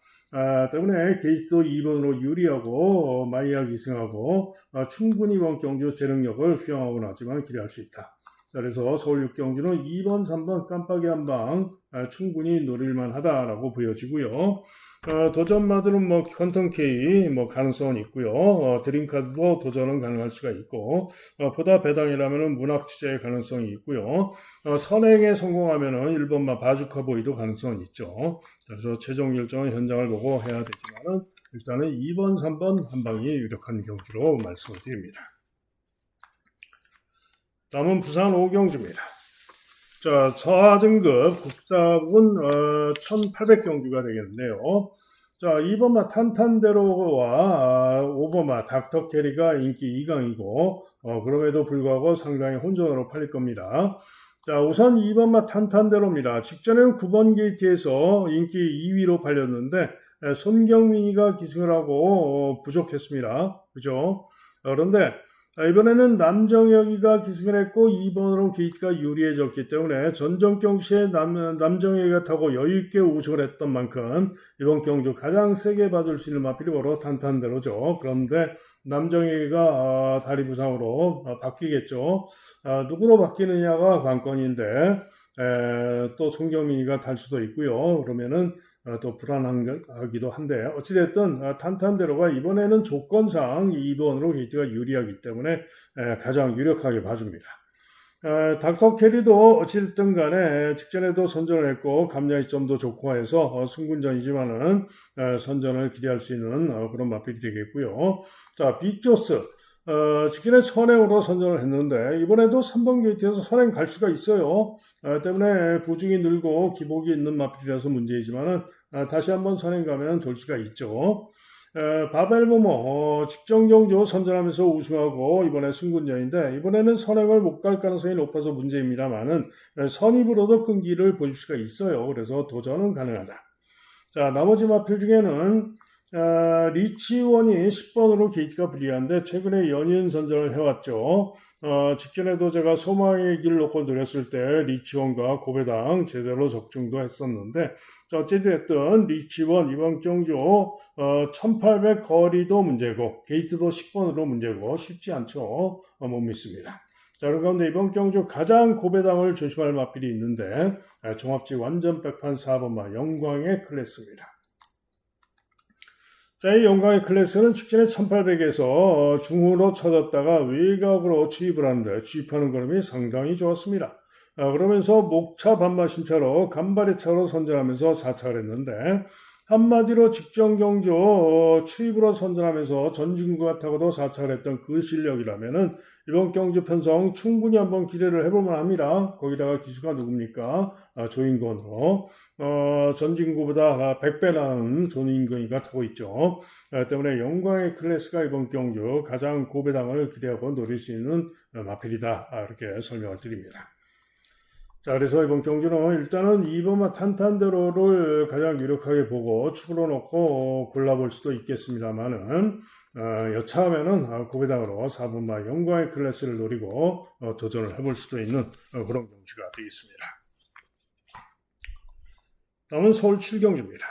때문에 게이트도 2번으로 유리하고 마이야 기승하고 충분히 이번 경주 재능력을 휴양하고 나지만 기대할 수 있다. 그래서 서울 6경주는 2번, 3번 깜빡이 한 방 충분히 노릴만 하다라고 보여지고요. 도전마들은 뭐 퀀텀 K 뭐 가능성은 있고요. 드림카드도 도전은 가능할 수가 있고, 보다 배당이라면은 문학 취재의 가능성이 있고요. 선행에 성공하면은 1번마 바주카 보이도 가능성은 있죠. 그래서 최종 결정은 현장을 보고 해야 되지만은 일단은 2번, 3번 한 방이 유력한 경주로 말씀을 드립니다. 다음은 부산 5경주입니다. 자, 저하등급 국자분 1800경주가 되겠는데요. 자, 2번마 탄탄대로와 5번마 닥터 캐리가 인기 2강이고 그럼에도 불구하고 상당히 혼전으로 팔릴 겁니다. 자, 우선 2번마 탄탄대로입니다. 직전에는 9번 게이트에서 인기 2위로 팔렸는데 손경민이가 기승을 하고 부족했습니다. 그죠? 그런데 이번에는 남정혁이가 기승을 했고 2번으로 게이트가 유리해졌기 때문에 전전 경주에 남정혁이가 타고 여유있게 우승을 했던 만큼 이번 경주 가장 세게 받을 수 있는 마필이 바로 탄탄대로죠. 그런데 남정혁이가 다리 부상으로 바뀌겠죠. 누구로 바뀌느냐가 관건인데 또 손경민이가 탈 수도 있고요. 그러면은 또 불안하기도 한데 어찌됐든 탄탄대로가 이번에는 조건상 2번으로 게이트가 유리하기 때문에 가장 유력하게 봐줍니다. 닥터 캐리도 어찌됐든 간에 직전에도 선전을 했고 감량이점도 좋고 해서 승군전이지만은 선전을 기대할 수 있는 그런 마필이 되겠고요. 자, 빅조스 직전에 선행으로 선전을 했는데 이번에도 3번 게이트에서 선행 갈 수가 있어요. 때문에 부중이 늘고 기복이 있는 마필이라서 문제이지만은 다시 한번 선행 가면 돌 수가 있죠. 바벨보모 직전 경주 선전하면서 우승하고 이번에 승군전인데 이번에는 선행을 못 갈 가능성이 높아서 문제입니다만은 선입으로도 끈기를 보일 수가 있어요. 그래서 도전은 가능하다. 자, 나머지 마필 중에는 리치원이 10번으로 게이트가 불리한데 최근에 연이은 선전을 해왔죠. 직전에도 제가 소망의 길을 놓고 노렸을 때 리치원과 고배당 제대로 적중도 했었는데 어찌됐든 리치원 이번 경주 1800 거리도 문제고 게이트도 10번으로 문제고 쉽지 않죠. 못 믿습니다. 자, 그런 가운데 이번 경주 가장 고배당을 조심할 마필이 있는데 종합지 완전 백판 4번마 영광의 클래스입니다. 자, 이 영광의 클래스는 직전에 1800에서 중후로 쳐졌다가 외곽으로 주입을 하는데 주입하는 걸음이 상당히 좋았습니다. 그러면서 목차 반마신차로 간발의 차로 선전하면서 4차를 했는데 한마디로 직전 경주 추입으로 선전하면서 전진구가 타고도 4차를 했던 그 실력이라면은 이번 경주 편성 충분히 한번 기대를 해볼만 합니다. 거기다가 기수가 누굽니까? 조인건으로. 전진구보다 100배 나은 조인건이가 타고 있죠. 때문에 영광의 클래스가 이번 경주 가장 고배당을 기대하고 노릴 수 있는 마필이다. 이렇게 설명을 드립니다. 자, 그래서 이번 경주는 일단은 2번마 탄탄대로를 가장 유력하게 보고 축으로 놓고 골라볼 수도 있겠습니다만은 여차하면은 고배당으로 4번마 영광의 클래스를 노리고 도전을 해볼 수도 있는 그런 경주가 되겠습니다. 다음은 서울 7경주입니다.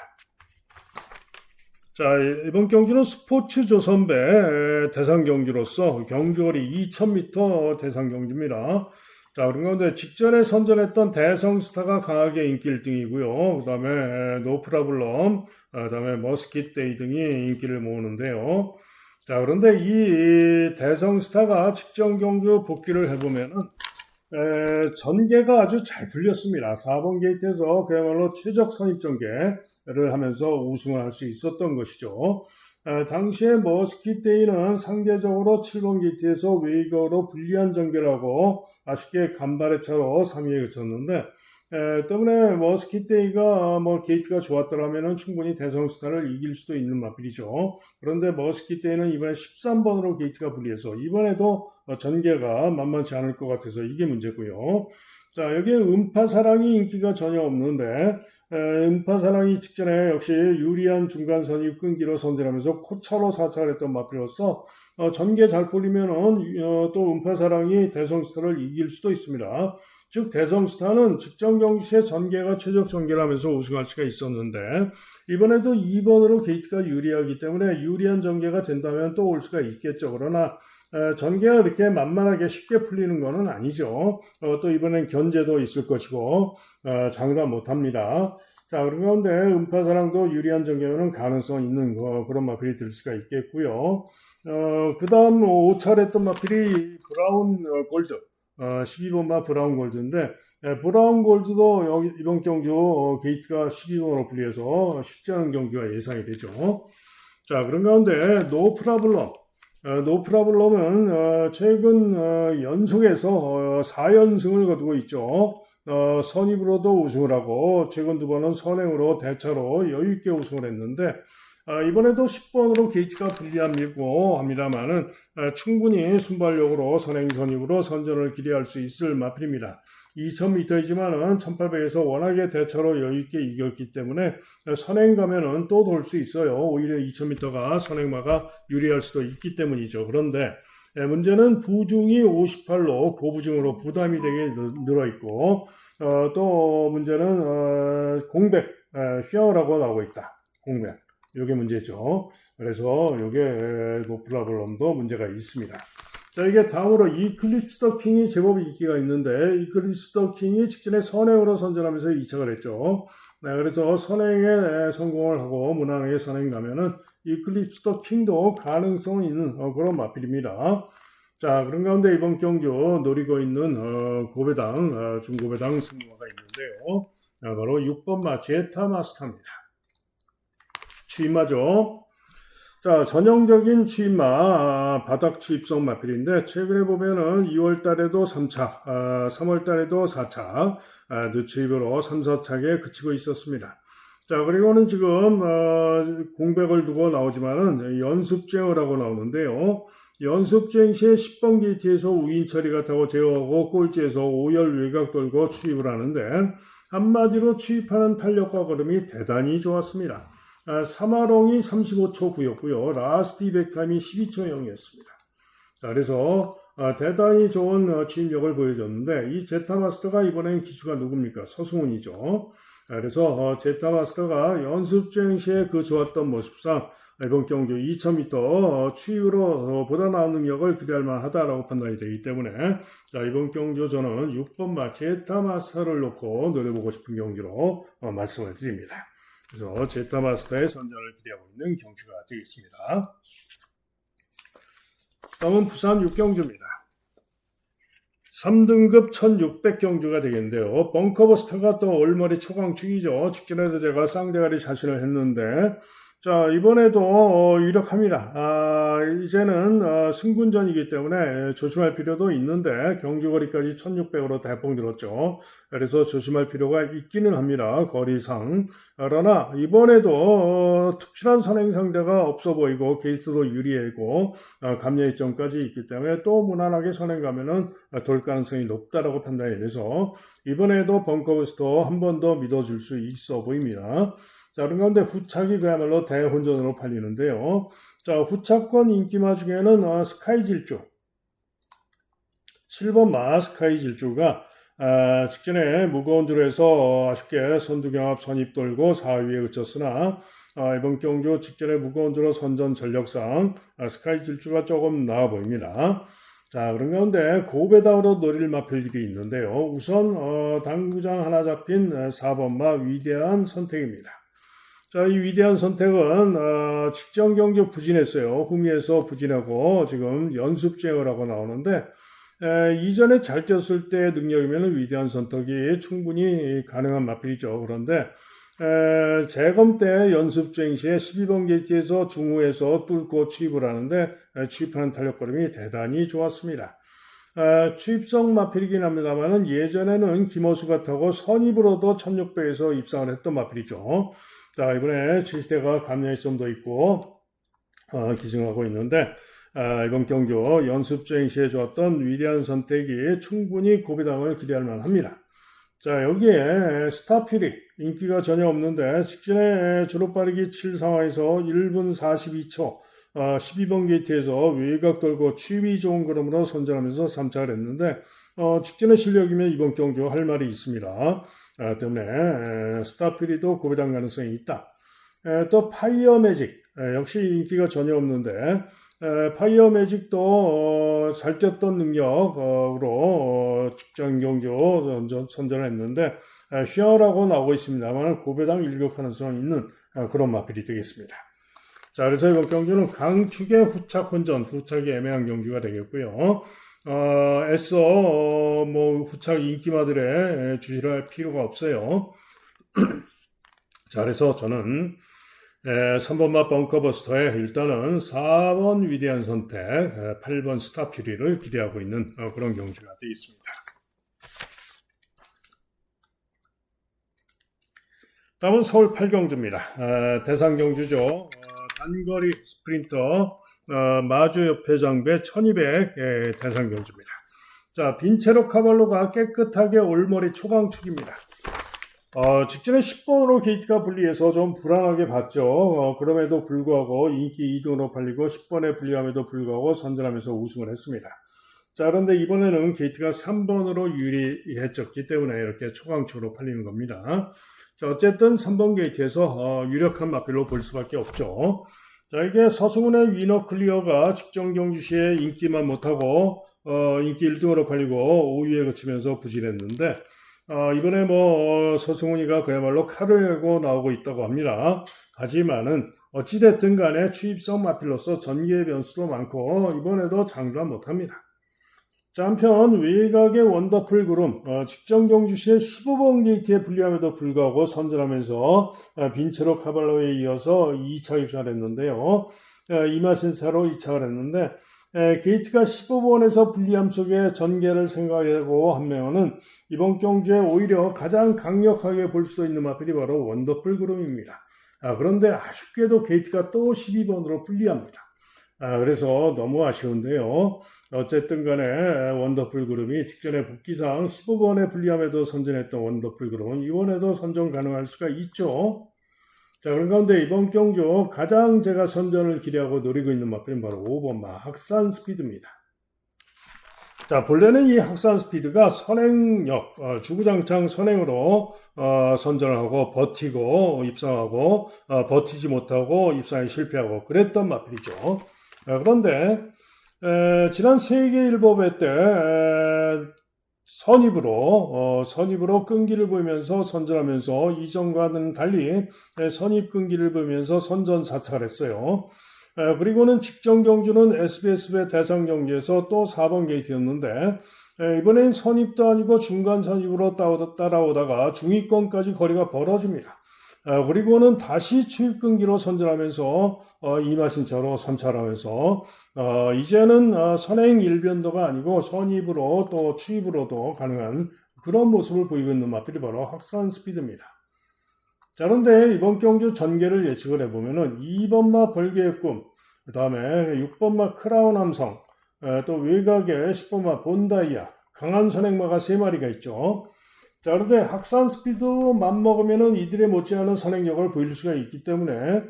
자, 이번 경주는 스포츠 조선배 대상 경주로서 경주거리 2000m 대상 경주입니다. 자, 그런 가운데 직전에 선전했던 대성스타가 강하게 인기 1등이고요. 그 다음에 노프라블럼, 그 다음에 머스킷데이 등이 인기를 모으는데요. 자, 그런데 이 대성스타가 직전 경주 복귀를 해보면은 전개가 아주 잘 풀렸습니다. 4번 게이트에서 그야말로 최적 선입 전개를 하면서 우승을 할 수 있었던 것이죠. 당시에 머스킷데이는 상대적으로 7번 게이트에서 외곽으로 불리한 전개를 하고 아쉽게 간발의 차로 3위에 그쳤는데 때문에 머스킷데이가 게이트가 좋았더라면 충분히 대성스타를 이길 수도 있는 마필이죠. 그런데 머스킷데이는 이번에 13번으로 게이트가 불리해서 이번에도 전개가 만만치 않을 것 같아서 이게 문제고요. 자, 여기에 음파사랑이 인기가 전혀 없는데 음파사랑이 직전에 역시 유리한 중간선이 끈기로 선전하면서 코차로 4차를 했던 마필로서 전개 잘 풀리면은 또 음파사랑이 대성스타를 이길 수도 있습니다. 즉 대성스타는 직전 경주시에 전개가 최적 전개를 하면서 우승할 수가 있었는데 이번에도 2번으로 게이트가 유리하기 때문에 유리한 전개가 된다면 또 올 수가 있겠죠. 그러나 전개가 그렇게 만만하게 쉽게 풀리는 것은 아니죠. 또 이번엔 견제도 있을 것이고 장담 못합니다. 자, 그런 가운데 음파사랑도 유리한 전개는 가능성 있는 그런 마필이 될 수가 있겠고요. 그 다음 5차례 했던 마필이 브라운 골드, 12번마 브라운 골드인데, 브라운 골드도 이번 경주 게이트가 12번으로 풀려서 쉽지 않은 경기가 예상이 되죠. 자, 그런 가운데 노프라블럼은 최근 연속해서 4연승을 거두고 있죠. 선입으로도 우승을 하고 최근 두 번은 선행으로 대차로 여유있게 우승을 했는데 이번에도 10번으로 게이트가 불리합니고 합니다만은 충분히 순발력으로 선행 선입으로 선전을 기대할 수 있을 마필입니다. 2000m이지만은 1800에서 워낙에 대차로 여유있게 이겼기 때문에 선행 가면은 또 돌 수 있어요. 오히려 2000m가 선행마가 유리할 수도 있기 때문이죠. 그런데 문제는 부중이 58로 고부중으로 부담이 되게 늘어있고 또 문제는 공백, 휘어라고 나오고 있다. 공백. 이게 문제죠. 그래서 이게 노프라블럼도 문제가 있습니다. 자, 이게 다음으로 이클립스 더 킹이 제법 인기가 있는데 이클립스 더 킹이 직전에 선행으로 선전하면서 2착을 했죠. 네, 그래서 선행에 성공을 하고 무난하게 선행 가면은 이클립스 더 킹도 가능성 있는 그런 마필입니다. 자, 그런 가운데 이번 경주 노리고 있는 고배당, 중고배당 승마가 있는데요. 바로 6번 마 제타 마스터입니다. 추임마죠. 자, 전형적인 추임마, 바닥 추입성 마필인데, 최근에 보면은 2월 달에도 3차, 3월 달에도 4차, 늦추입으로 3, 4차에 그치고 있었습니다. 자, 그리고는 지금, 공백을 두고 나오지만은 연습주행을 하고 나오는데요. 연습주행 시에 10번 게이트에서 우인 처리가 타고 제어하고 꼴찌에서 5열 외곽 돌고 추입을 하는데, 한마디로 추입하는 탄력과 걸음이 대단히 좋았습니다. 3화롱이 35초 9였고요. 라스트 200타임이 12초 0이었습니다. 자, 그래서 대단히 좋은 추임력을 보여줬는데 이 제타마스터가 이번엔 기수가 누굽니까? 서승훈이죠. 그래서 제타마스터가 연습주행 시에 그 좋았던 모습상 이번 경주 2000m 추이로 보다 나은 능력을 기대할 만하다라고 판단이 되기 때문에 자, 이번 경주 저는 6번 제타마스터를 놓고 노려보고 싶은 경주로 말씀을 드립니다. 그래서 제타마스터의 선전을 기대하고 있는 경주가 되겠습니다. 다음은 부산 6경주입니다. 3등급 1600 경주가 되겠는데요. 벙커버스터가 또 올머리 초강축이죠. 직전에도 제가 쌍대가리 자신을 했는데 자, 이번에도 유력합니다. 이제는 승군전이기 때문에 조심할 필요도 있는데 경주거리까지 1600으로 대폭 늘었죠. 그래서 조심할 필요가 있기는 합니다. 거리상. 그러나 이번에도 특출한 선행 상대가 없어 보이고 게이트도 유리하고 감려 이점까지 있기 때문에 또 무난하게 선행 가면은 돌 가능성이 높다라고 판단이 돼서 이번에도 벙커버스터 한 번 더 믿어줄 수 있어 보입니다. 자, 그런 가운데 후착이 그야말로 대혼전으로 팔리는데요. 자, 후착권 인기마 중에는 스카이 질주, 7번 마 스카이 질주가 직전에 무거운 줄로 해서 아쉽게 선두경합 선입 돌고 4위에 그쳤으나 이번 경주 직전에 무거운 줄로 선전 전력상 스카이 질주가 조금 나아 보입니다. 자, 그런 가운데 고배당으로 노릴 마필들이 있는데요. 우선 당구장 하나 잡힌 4번마 위대한 선택입니다. 자, 이 위대한 선택은 직전 경주 부진했어요. 후미에서 부진하고 지금 연습주행을 하고 나오는데 이전에 잘 뛰었을 때의 능력이면 위대한 선택이 충분히 가능한 마필이죠. 그런데 재검 때 연습주행 시에 12번 게이트에서 중후에서 뚫고 추입을 하는데 추입하는 탄력걸음이 대단히 좋았습니다. 추입성 마필이긴 합니다만 예전에는 김호수가 타고 선입으로도 1600에서 입상을 했던 마필이죠. 자, 이번에 7대가 감량점도 있고 기승하고 있는데 이번 경주 연습주행 시에 좋았던 위대한 선택이 충분히 고배당을 기대할 만합니다. 자, 여기에 스타필이 인기가 전혀 없는데 직전에 주로 빠르기 7 상황에서 1분 42초 12번 게이트에서 외곽 돌고 추입이 좋은 걸음으로 선전하면서 3착을 했는데 직전의 실력이면 이번 경주 할 말이 있습니다. 때문에 스타필이도 고배당 가능성이 있다. 또 파이어 매직 역시 인기가 전혀 없는데 파이어 매직도 잘 뛰었던 능력으로 직전 경주 선전을 했는데 쉬어라고 나오고 있습니다만 고배당 일격 가능성이 있는 그런 마필이 되겠습니다. 자, 그래서 이번 경주는 강축의 후착 혼전, 후착이 애매한 경주가 되겠고요. 애써 후착 인기마들의 주시를 할 필요가 없어요. 자, 그래서 저는 3번마 벙커버스터에 일단은 4번 위대한 선택, 8번 스타퓨리를 기대하고 있는 그런 경주가 되겠습니다. 다음은 서울 8경주입니다. 대상 경주죠. 단거리 스프린터 마주 옆에 장배 1200 대상 경주입니다. 자, 빈체로 카발로가 깨끗하게 올머리 초강축입니다. 직전에 10번으로 게이트가 분리해서 좀 불안하게 봤죠. 그럼에도 불구하고 인기 2등으로 팔리고 10번에 분리함에도 불구하고 선전하면서 우승을 했습니다. 자, 그런데 이번에는 게이트가 3번으로 유리했었기 때문에 이렇게 초강축으로 팔리는 겁니다. 자, 어쨌든 3번 게이트에서 유력한 마필로 볼 수밖에 없죠. 자, 이게 서승훈의 위너 클리어가 직전 경주 시에 인기만 못하고 인기 1등으로 팔리고 5위에 그치면서 부진했는데 이번에 서승훈이가 그야말로 칼을 열고 나오고 있다고 합니다. 하지만은 어찌됐든 간에 추입성 마필로서 전개의 변수도 많고 이번에도 장담 못합니다. 자, 한편 외곽의 원더풀 그룹 직전 경주 시에 15번 게이트에 불리함에도 불구하고 선전하면서 빈체로 카발로에 이어서 2차 입상을 했는데요. 이마신차로 2차를 했는데 게이트가 15번에서 불리함 속에 전개를 생각하고 하면은 이번 경주에 오히려 가장 강력하게 볼 수 있는 마필이 바로 원더풀 그룹입니다. 그런데 아쉽게도 게이트가 또 12번으로 불리합니다. 그래서 너무 아쉬운데요. 어쨌든 간에 원더풀 그룹이 직전에 복귀상 15번에 불리함에도 선전했던 원더풀 그룹은 이번에도 선전 가능할 수가 있죠. 자, 그런 가운데 이번 경주 가장 제가 선전을 기대하고 노리고 있는 마필은 바로 5번 학산 스피드입니다. 자, 본래는 이 학산 스피드가 선행역, 주구장창 선행으로 선전을 하고 버티고 입상하고 버티지 못하고 입상에 실패하고 그랬던 마필이죠. 그런데 지난 세계일보배 때 선입으로 끈기를 보이면서 선전하면서 이전과는 달리 선입 끈기를 보이면서 선전 4착을 했어요. 그리고는 직전 경주는 SBS배 대상 경기에서 또 4번 게이트였는데 이번엔 선입도 아니고 중간 선입으로 따라오다가 중위권까지 거리가 벌어집니다. 그리고는 다시 추입 끈기로 선전하면서 이마신차로 3차를 하면서 이제는 선행 일변도가 아니고 선입으로 또 추입으로도 가능한 그런 모습을 보이고 있는 마필이 바로 학산 스피드입니다. 자, 그런데 이번 경주 전개를 예측을 해보면은 2번마 벌개의 꿈, 그 다음에 6번마 크라운 함성, 또 외곽에 10번마 본다이아, 강한 선행마가 3마리가 있죠. 자, 그런데 학산 스피드로 맘먹으면은 이들의 못지않은 선행력을 보일 수가 있기 때문에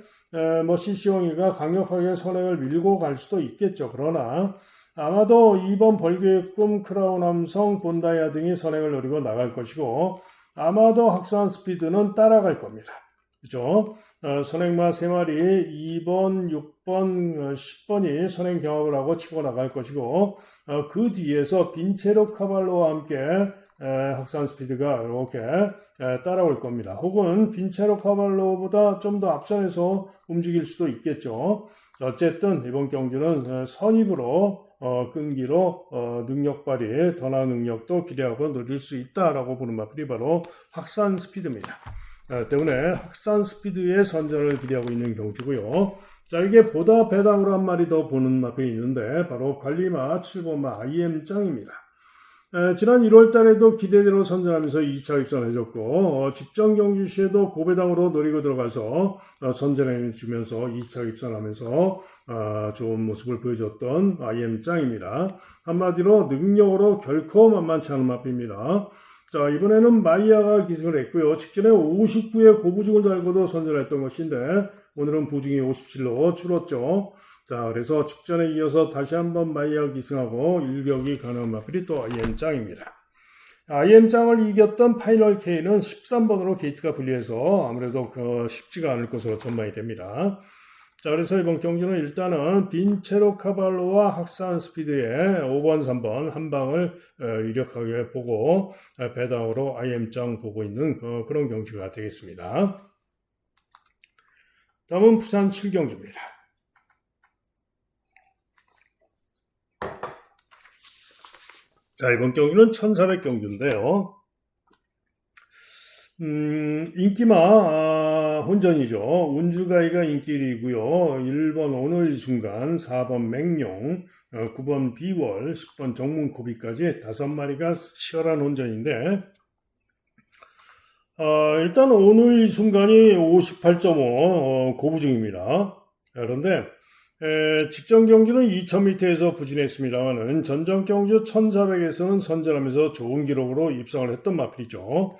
CC홍이가 강력하게 선행을 밀고 갈 수도 있겠죠. 그러나 아마도 2번 벌개의 꿈, 크라운 함성, 본다이아 등이 선행을 노리고 나갈 것이고 아마도 학산 스피드는 따라갈 겁니다. 그죠? 선행마 3마리 2번, 6번, 10번이 선행 경합을 하고 치고 나갈 것이고 그 뒤에서 빈체로 카발로와 함께 학산 스피드가 이렇게 따라올 겁니다. 혹은 빈체로 카발로보다 좀 더 앞선에서 움직일 수도 있겠죠. 어쨌든 이번 경주는 선입으로 끈기로 능력 발휘, 더 나은 능력도 기대하고 노릴 수 있다라고 보는 마필이 바로 학산 스피드입니다. 때문에 학산 스피드의 선전을 기대하고 있는 경주고요. 자, 이게 보다 배당으로 한 마리 더 보는 마필이 있는데 바로 관리마 7번마 IM짱입니다. 지난 1월 달에도 기대대로 선전하면서 2차 입선해줬고 직전 경주 시에도 고배당으로 노리고 들어가서 선전해주면서 2차 입선하면서 좋은 모습을 보여줬던 IM짱입니다. 한마디로 능력으로 결코 만만치 않은 마필입니다. 자, 이번에는 마이야가 기승을 했고요. 직전에 59에 고부중을 달고도 선전했던 것인데 오늘은 부중이 57로 줄었죠. 자, 그래서 직전에 이어서 다시 한번 마이야가 기승하고 일격이 가능한 마필이 또 IM짱입니다. IM짱을 이겼던 파이널 K는 13번으로 게이트가 분리해서 아무래도 쉽지가 않을 것으로 전망이 됩니다. 자, 그래서 이번 경주는 일단은 빈체로 카발로와 학산 스피드의 5번, 3번 한 방을 유력하게 보고 배당으로 IM장 보고 있는 그런 경주가 되겠습니다. 다음은 부산 7경주입니다. 자, 이번 경주는 1400경주인데요. 인기마 혼전이죠. 운주가이가 인기리고요. 1번 오늘 이 순간, 4번 맹룡, 9번 비월, 10번 정문코비까지 5마리가 치열한 혼전인데 일단 오늘 이 순간이 58.5 고부중입니다. 그런데 직전 경주는 2000m에서 부진했습니다만은 전전 경주 1400에서는 선전하면서 좋은 기록으로 입상을 했던 마필이죠.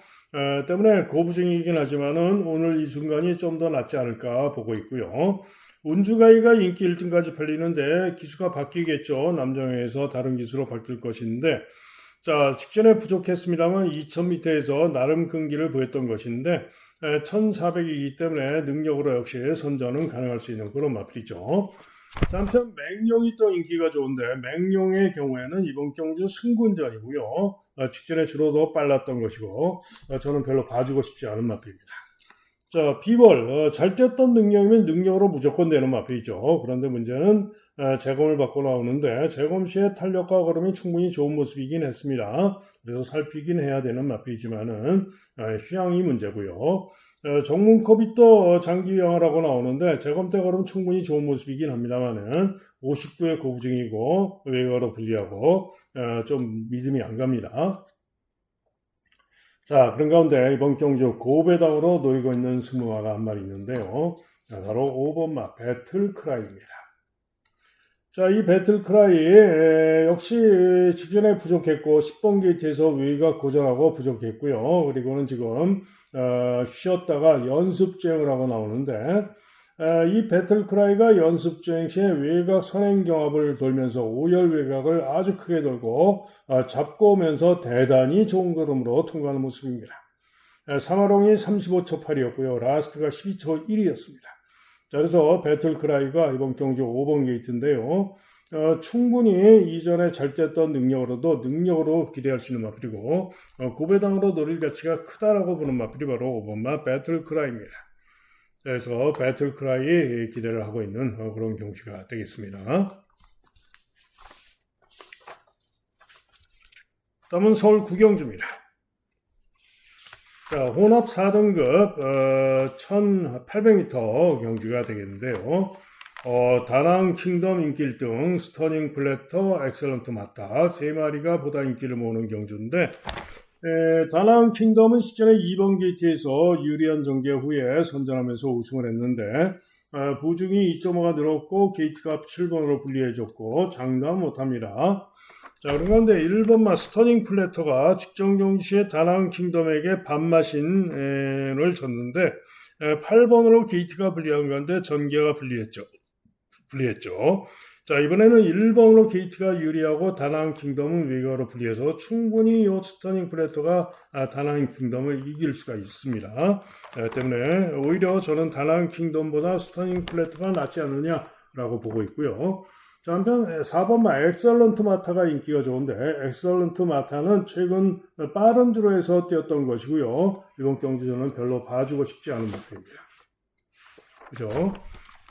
때문에 고부중이긴 하지만은 오늘 이 순간이 좀 더 낫지 않을까 보고 있고요. 운주가이가 인기 1등까지 팔리는데 기수가 바뀌겠죠. 남정에서 다른 기수로 바뀔 것인데 자, 직전에 부족했습니다만 2000m에서 나름 끈기를 보였던 것인데 1400이기 때문에 능력으로 역시 선전은 가능할 수 있는 그런 마필이죠. 한편 맹룡이 또 인기가 좋은데 맹룡의 경우에는 이번 경주 승군전이고요. 직전에 주로 더 빨랐던 것이고 저는 별로 봐주고 싶지 않은 마필입니다. 자, 비월 잘 뛰었던 능력이면 능력으로 무조건 되는 마필이죠. 그런데 문제는 재검을 받고 나오는데 재검 시에 탄력과 걸음이 충분히 좋은 모습이긴 했습니다. 그래서 살피긴 해야 되는 마필이지만은 휴양이 문제고요. 정문컵이 또 장기유양을 하고 나오는데 재검 때 걸음 충분히 좋은 모습이긴 합니다만은 59의 고부중이고 외곽으로 불리하고 좀 믿음이 안 갑니다. 자, 그런 가운데 이번 경주 고배당으로 놓이고 있는 스무마가 한 마리 있는데요. 자, 바로 5번마 배틀크라이입니다. 자, 이 배틀크라이 역시 직전에 부족했고 10번 게이트에서 외곽 고전하고 부족했고요. 그리고는 지금 쉬었다가 연습주행을 하고 나오는데 이 배틀크라이가 연습주행 시에 외곽 선행경합을 돌면서 5열 외곽을 아주 크게 돌고 잡고 오면서 대단히 좋은 걸음으로 통과하는 모습입니다. 사마롱이 35초 8이었고요. 라스트가 12초 1이었습니다. 자, 그래서 배틀크라이가 이번 경주 5번 게이트인데요. 충분히 이전에 잘 뛰었던 능력으로 기대할 수 있는 마필이고 고배당으로 노릴 가치가 크다라고 보는 마필이 바로 5번마 배틀크라이입니다. 그래서 배틀크라이 기대를 하고 있는 그런 경주가 되겠습니다. 다음은 서울 9경주입니다. 자, 혼합 4등급 1800m 경주가 되겠는데요. 다낭 킹덤 인기 1등, 스터닝 플래터, 엑셀런트 마타 3마리가 보다 인기를 모으는 경주인데 다낭 킹덤은 시전에 2번 게이트에서 유리한 전개 후에 선전하면서 우승을 했는데 부중이 2.5가 늘었고 게이트가 7번으로 분리해줬고 장담 못합니다. 자, 그런데 1번마 스터닝 플래터가 직전 경주시에 다낭 킹덤에게 반마신을 줬는데 8번으로 게이트가 불리한 건데 전개가 불리했죠. 자, 이번에는 1번으로 게이트가 유리하고 다낭 킹덤은 외곽으로 불리해서 충분히 이 스터닝 플래터가 다낭 킹덤을 이길 수가 있습니다. 때문에 오히려 저는 다낭 킹덤보다 스터닝 플래터가 낫지 않느냐라고 보고 있고요. 자, 한편 4번마 엑설런트 마타가 인기가 좋은데 엑설런트 마타는 최근 빠른 주로에서 뛰었던 것이고요. 이번 경주 저는 별로 봐주고 싶지 않은 모습입니다. 그죠?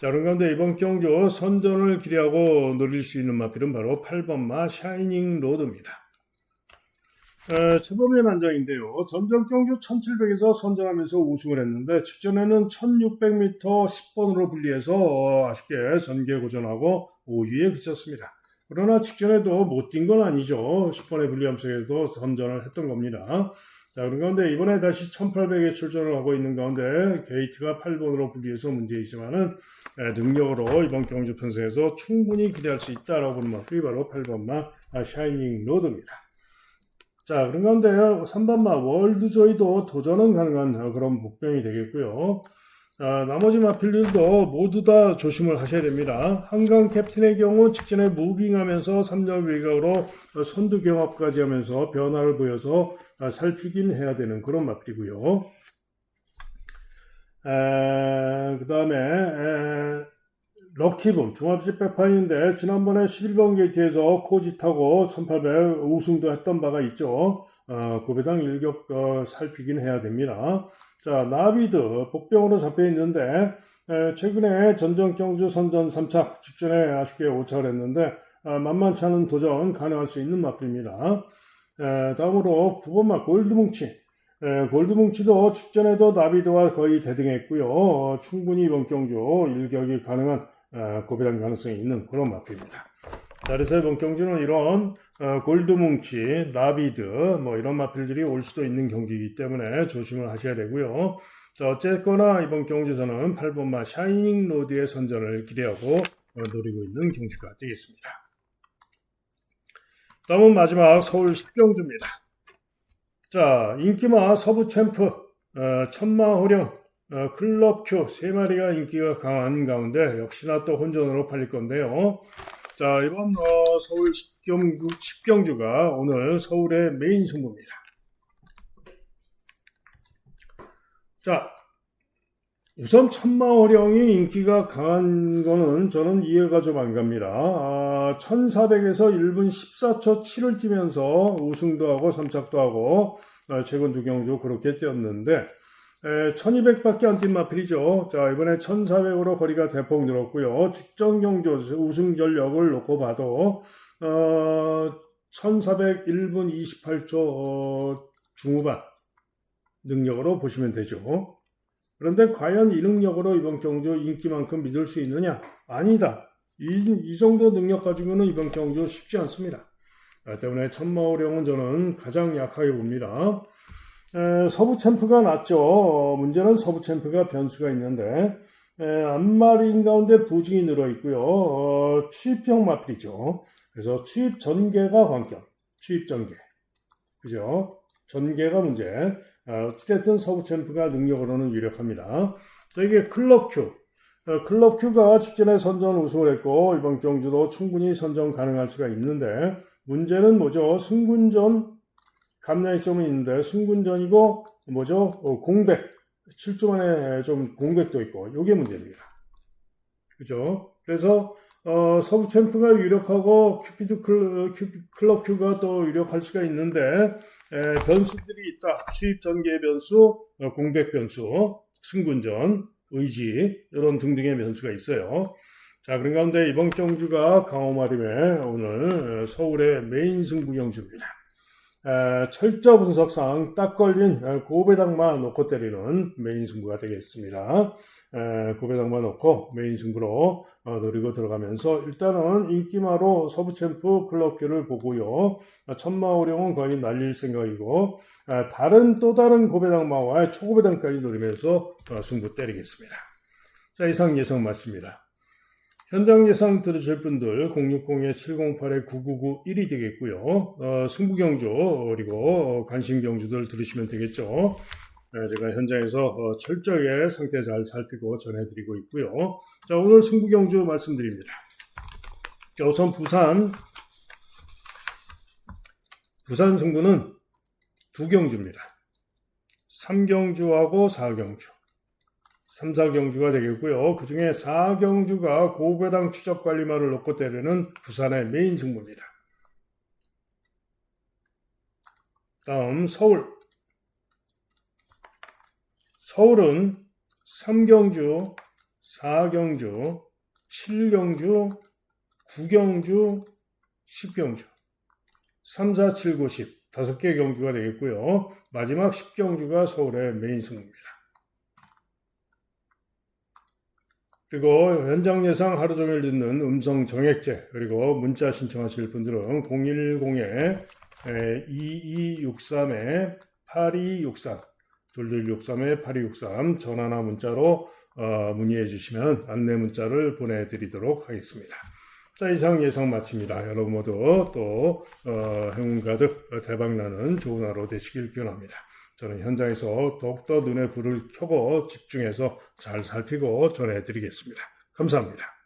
자, 그런 가운데 이번 경주 선전을 기대하고 노릴 수 있는 마필은 바로 8번마 샤이닝 로드입니다. 최범의 난장인데요. 전전 경주 1700에서 선전하면서 우승을 했는데 직전에는 1600m 10번으로 분리해서 아쉽게 전개 고전하고 5위에 그쳤습니다. 그러나 직전에도 못 뛴 건 아니죠. 10번의 분리함석에도 선전을 했던 겁니다. 자, 그런 가운데 이번에 다시 1800에 출전을 하고 있는 가운데 게이트가 8번으로 분리해서 문제이지만은 능력으로 이번 경주 편성에서 충분히 기대할 수 있다라고 보는 마필이 바로 8번마 샤이닝 로드입니다. 자, 그런 가운데 3번마 월드조이도 도전은 가능한 그런 목병이 되겠고요. 나머지 마필들도 모두 다 조심을 하셔야 됩니다. 한강 캡틴의 경우 직전에 무빙하면서 3열 외곽으로 선두 경합까지 하면서 변화를 보여서 살피긴 해야 되는 그런 마필이고요. 그 다음에 럭키붐 종합집 백판인데 지난번에 11번 게이트에서 코짓하고 1800 우승도 했던 바가 있죠. 고배당 일격 살피긴 해야 됩니다. 자, 나비드 복병으로 잡혀 있는데 최근에 전정경주 선전 3착 직전에 아쉽게 5착을 했는데 만만치 않은 도전 가능할 수 있는 마필입니다. 다음으로 9번마 골드뭉치. 골드뭉치도 직전에도 나비드와 거의 대등했고요. 충분히 이번 경주 일격이 가능한 고배당 가능성이 있는 그런 마필입니다. 자, 그래서 이번 경주는 이런 골드뭉치, 나비드 뭐 이런 마필들이 올 수도 있는 경기이기 때문에 조심을 하셔야 되고요. 자, 어쨌거나 이번 경주에서는 8번마 샤이닝 로드의 선전을 기대하고 노리고 있는 경주가 되겠습니다. 다음은 마지막 서울 10경주입니다. 자, 인기마 서부 챔프, 천마호령, 클럽큐 3마리가 인기가 강한 가운데 역시나 또 혼전으로 팔릴 건데요. 자, 이번 서울 10경주가 오늘 서울의 메인 승부입니다. 자, 우선 천마호령이 인기가 강한 거는 저는 이해가 좀 안 갑니다. 1400에서 1분 14초 7을 뛰면서 우승도 하고 3착도 하고 최근 두 경주 그렇게 뛰었는데 1200밖에 안 뛴 마필이죠. 자, 이번에 1400으로 거리가 대폭 늘었고요. 직전 경주 우승 전력을 놓고 봐도 1400 1분 28초 중후반 능력으로 보시면 되죠. 그런데 과연 이 능력으로 이번 경주 인기만큼 믿을 수 있느냐? 아니다. 이 정도 능력 가지고는 이번 경주 쉽지 않습니다. 때문에 천마호령은 저는 가장 약하게 봅니다. 서부 챔프가 낫죠. 문제는 서부 챔프가 변수가 있는데 앞마린 가운데 부중이 늘어 있고요. 취입형 마필이죠. 그래서 취입 전개가 관건. 취입 전개. 그죠? 전개가 문제. 어찌됐든 서부 챔프가 능력으로는 유력합니다. 자, 이게 클럽큐. 클럽큐가 직전에 선전 우승을 했고 이번 경주도 충분히 선전 가능할 수가 있는데 문제는 뭐죠? 승군전 감량이 좀 있는데 승군전이고 뭐죠? 공백 7주 만에 좀 공백도 있고 이게 문제입니다. 그죠? 그래서 서부 챔프가 유력하고 클럽큐가 또 유력할 수가 있는데 변수들이 있다. 수입 전개 변수, 공백 변수, 승군전, 의지 이런 등등의 변수가 있어요. 자, 그런 가운데 이번 경주가 강호마림의 오늘 서울의 메인 승부 경주입니다. 철저 분석상 딱 걸린 고배당만 놓고 때리는 메인 승부가 되겠습니다. 고배당만 놓고 메인 승부로 노리고 들어가면서 일단은 인기마로 서부챔프 클럽큐를 보고요. 천마호령은 거의 날릴 생각이고 또 다른 고배당마와 초고배당까지 노리면서 승부 때리겠습니다. 자, 이상 예상 마칩니다. 현장 예상 들으실 분들 060-708-9991이 되겠고요. 승부경주 그리고 관심경주들 들으시면 되겠죠. 제가 현장에서 철저하게 상태 잘 살피고 전해드리고 있고요. 자, 오늘 승부경주 말씀드립니다. 자, 우선 부산 승부는 두 경주입니다. 3경주하고 4경주. 3, 4경주가 되겠고요. 그 중에 4경주가 고배당 추적관리마를 놓고 때리는 부산의 메인 승부입니다. 다음 서울은 3경주, 4경주, 7경주, 9경주, 10경주 3, 4, 7, 9, 10 5개 경주가 되겠고요. 마지막 10경주가 서울의 메인 승부입니다. 그리고 현장 예상 하루 종일 듣는 음성 정액제 그리고 문자 신청하실 분들은 010-2263-8263 2263-8263 전화나 문자로 문의해 주시면 안내 문자를 보내드리도록 하겠습니다. 자, 이상 예상 마칩니다. 여러분 모두 또 행운 가득 대박나는 좋은 하루 되시길 기원합니다. 저는 현장에서 더욱더 눈에 불을 켜고 집중해서 잘 살피고 전해드리겠습니다. 감사합니다.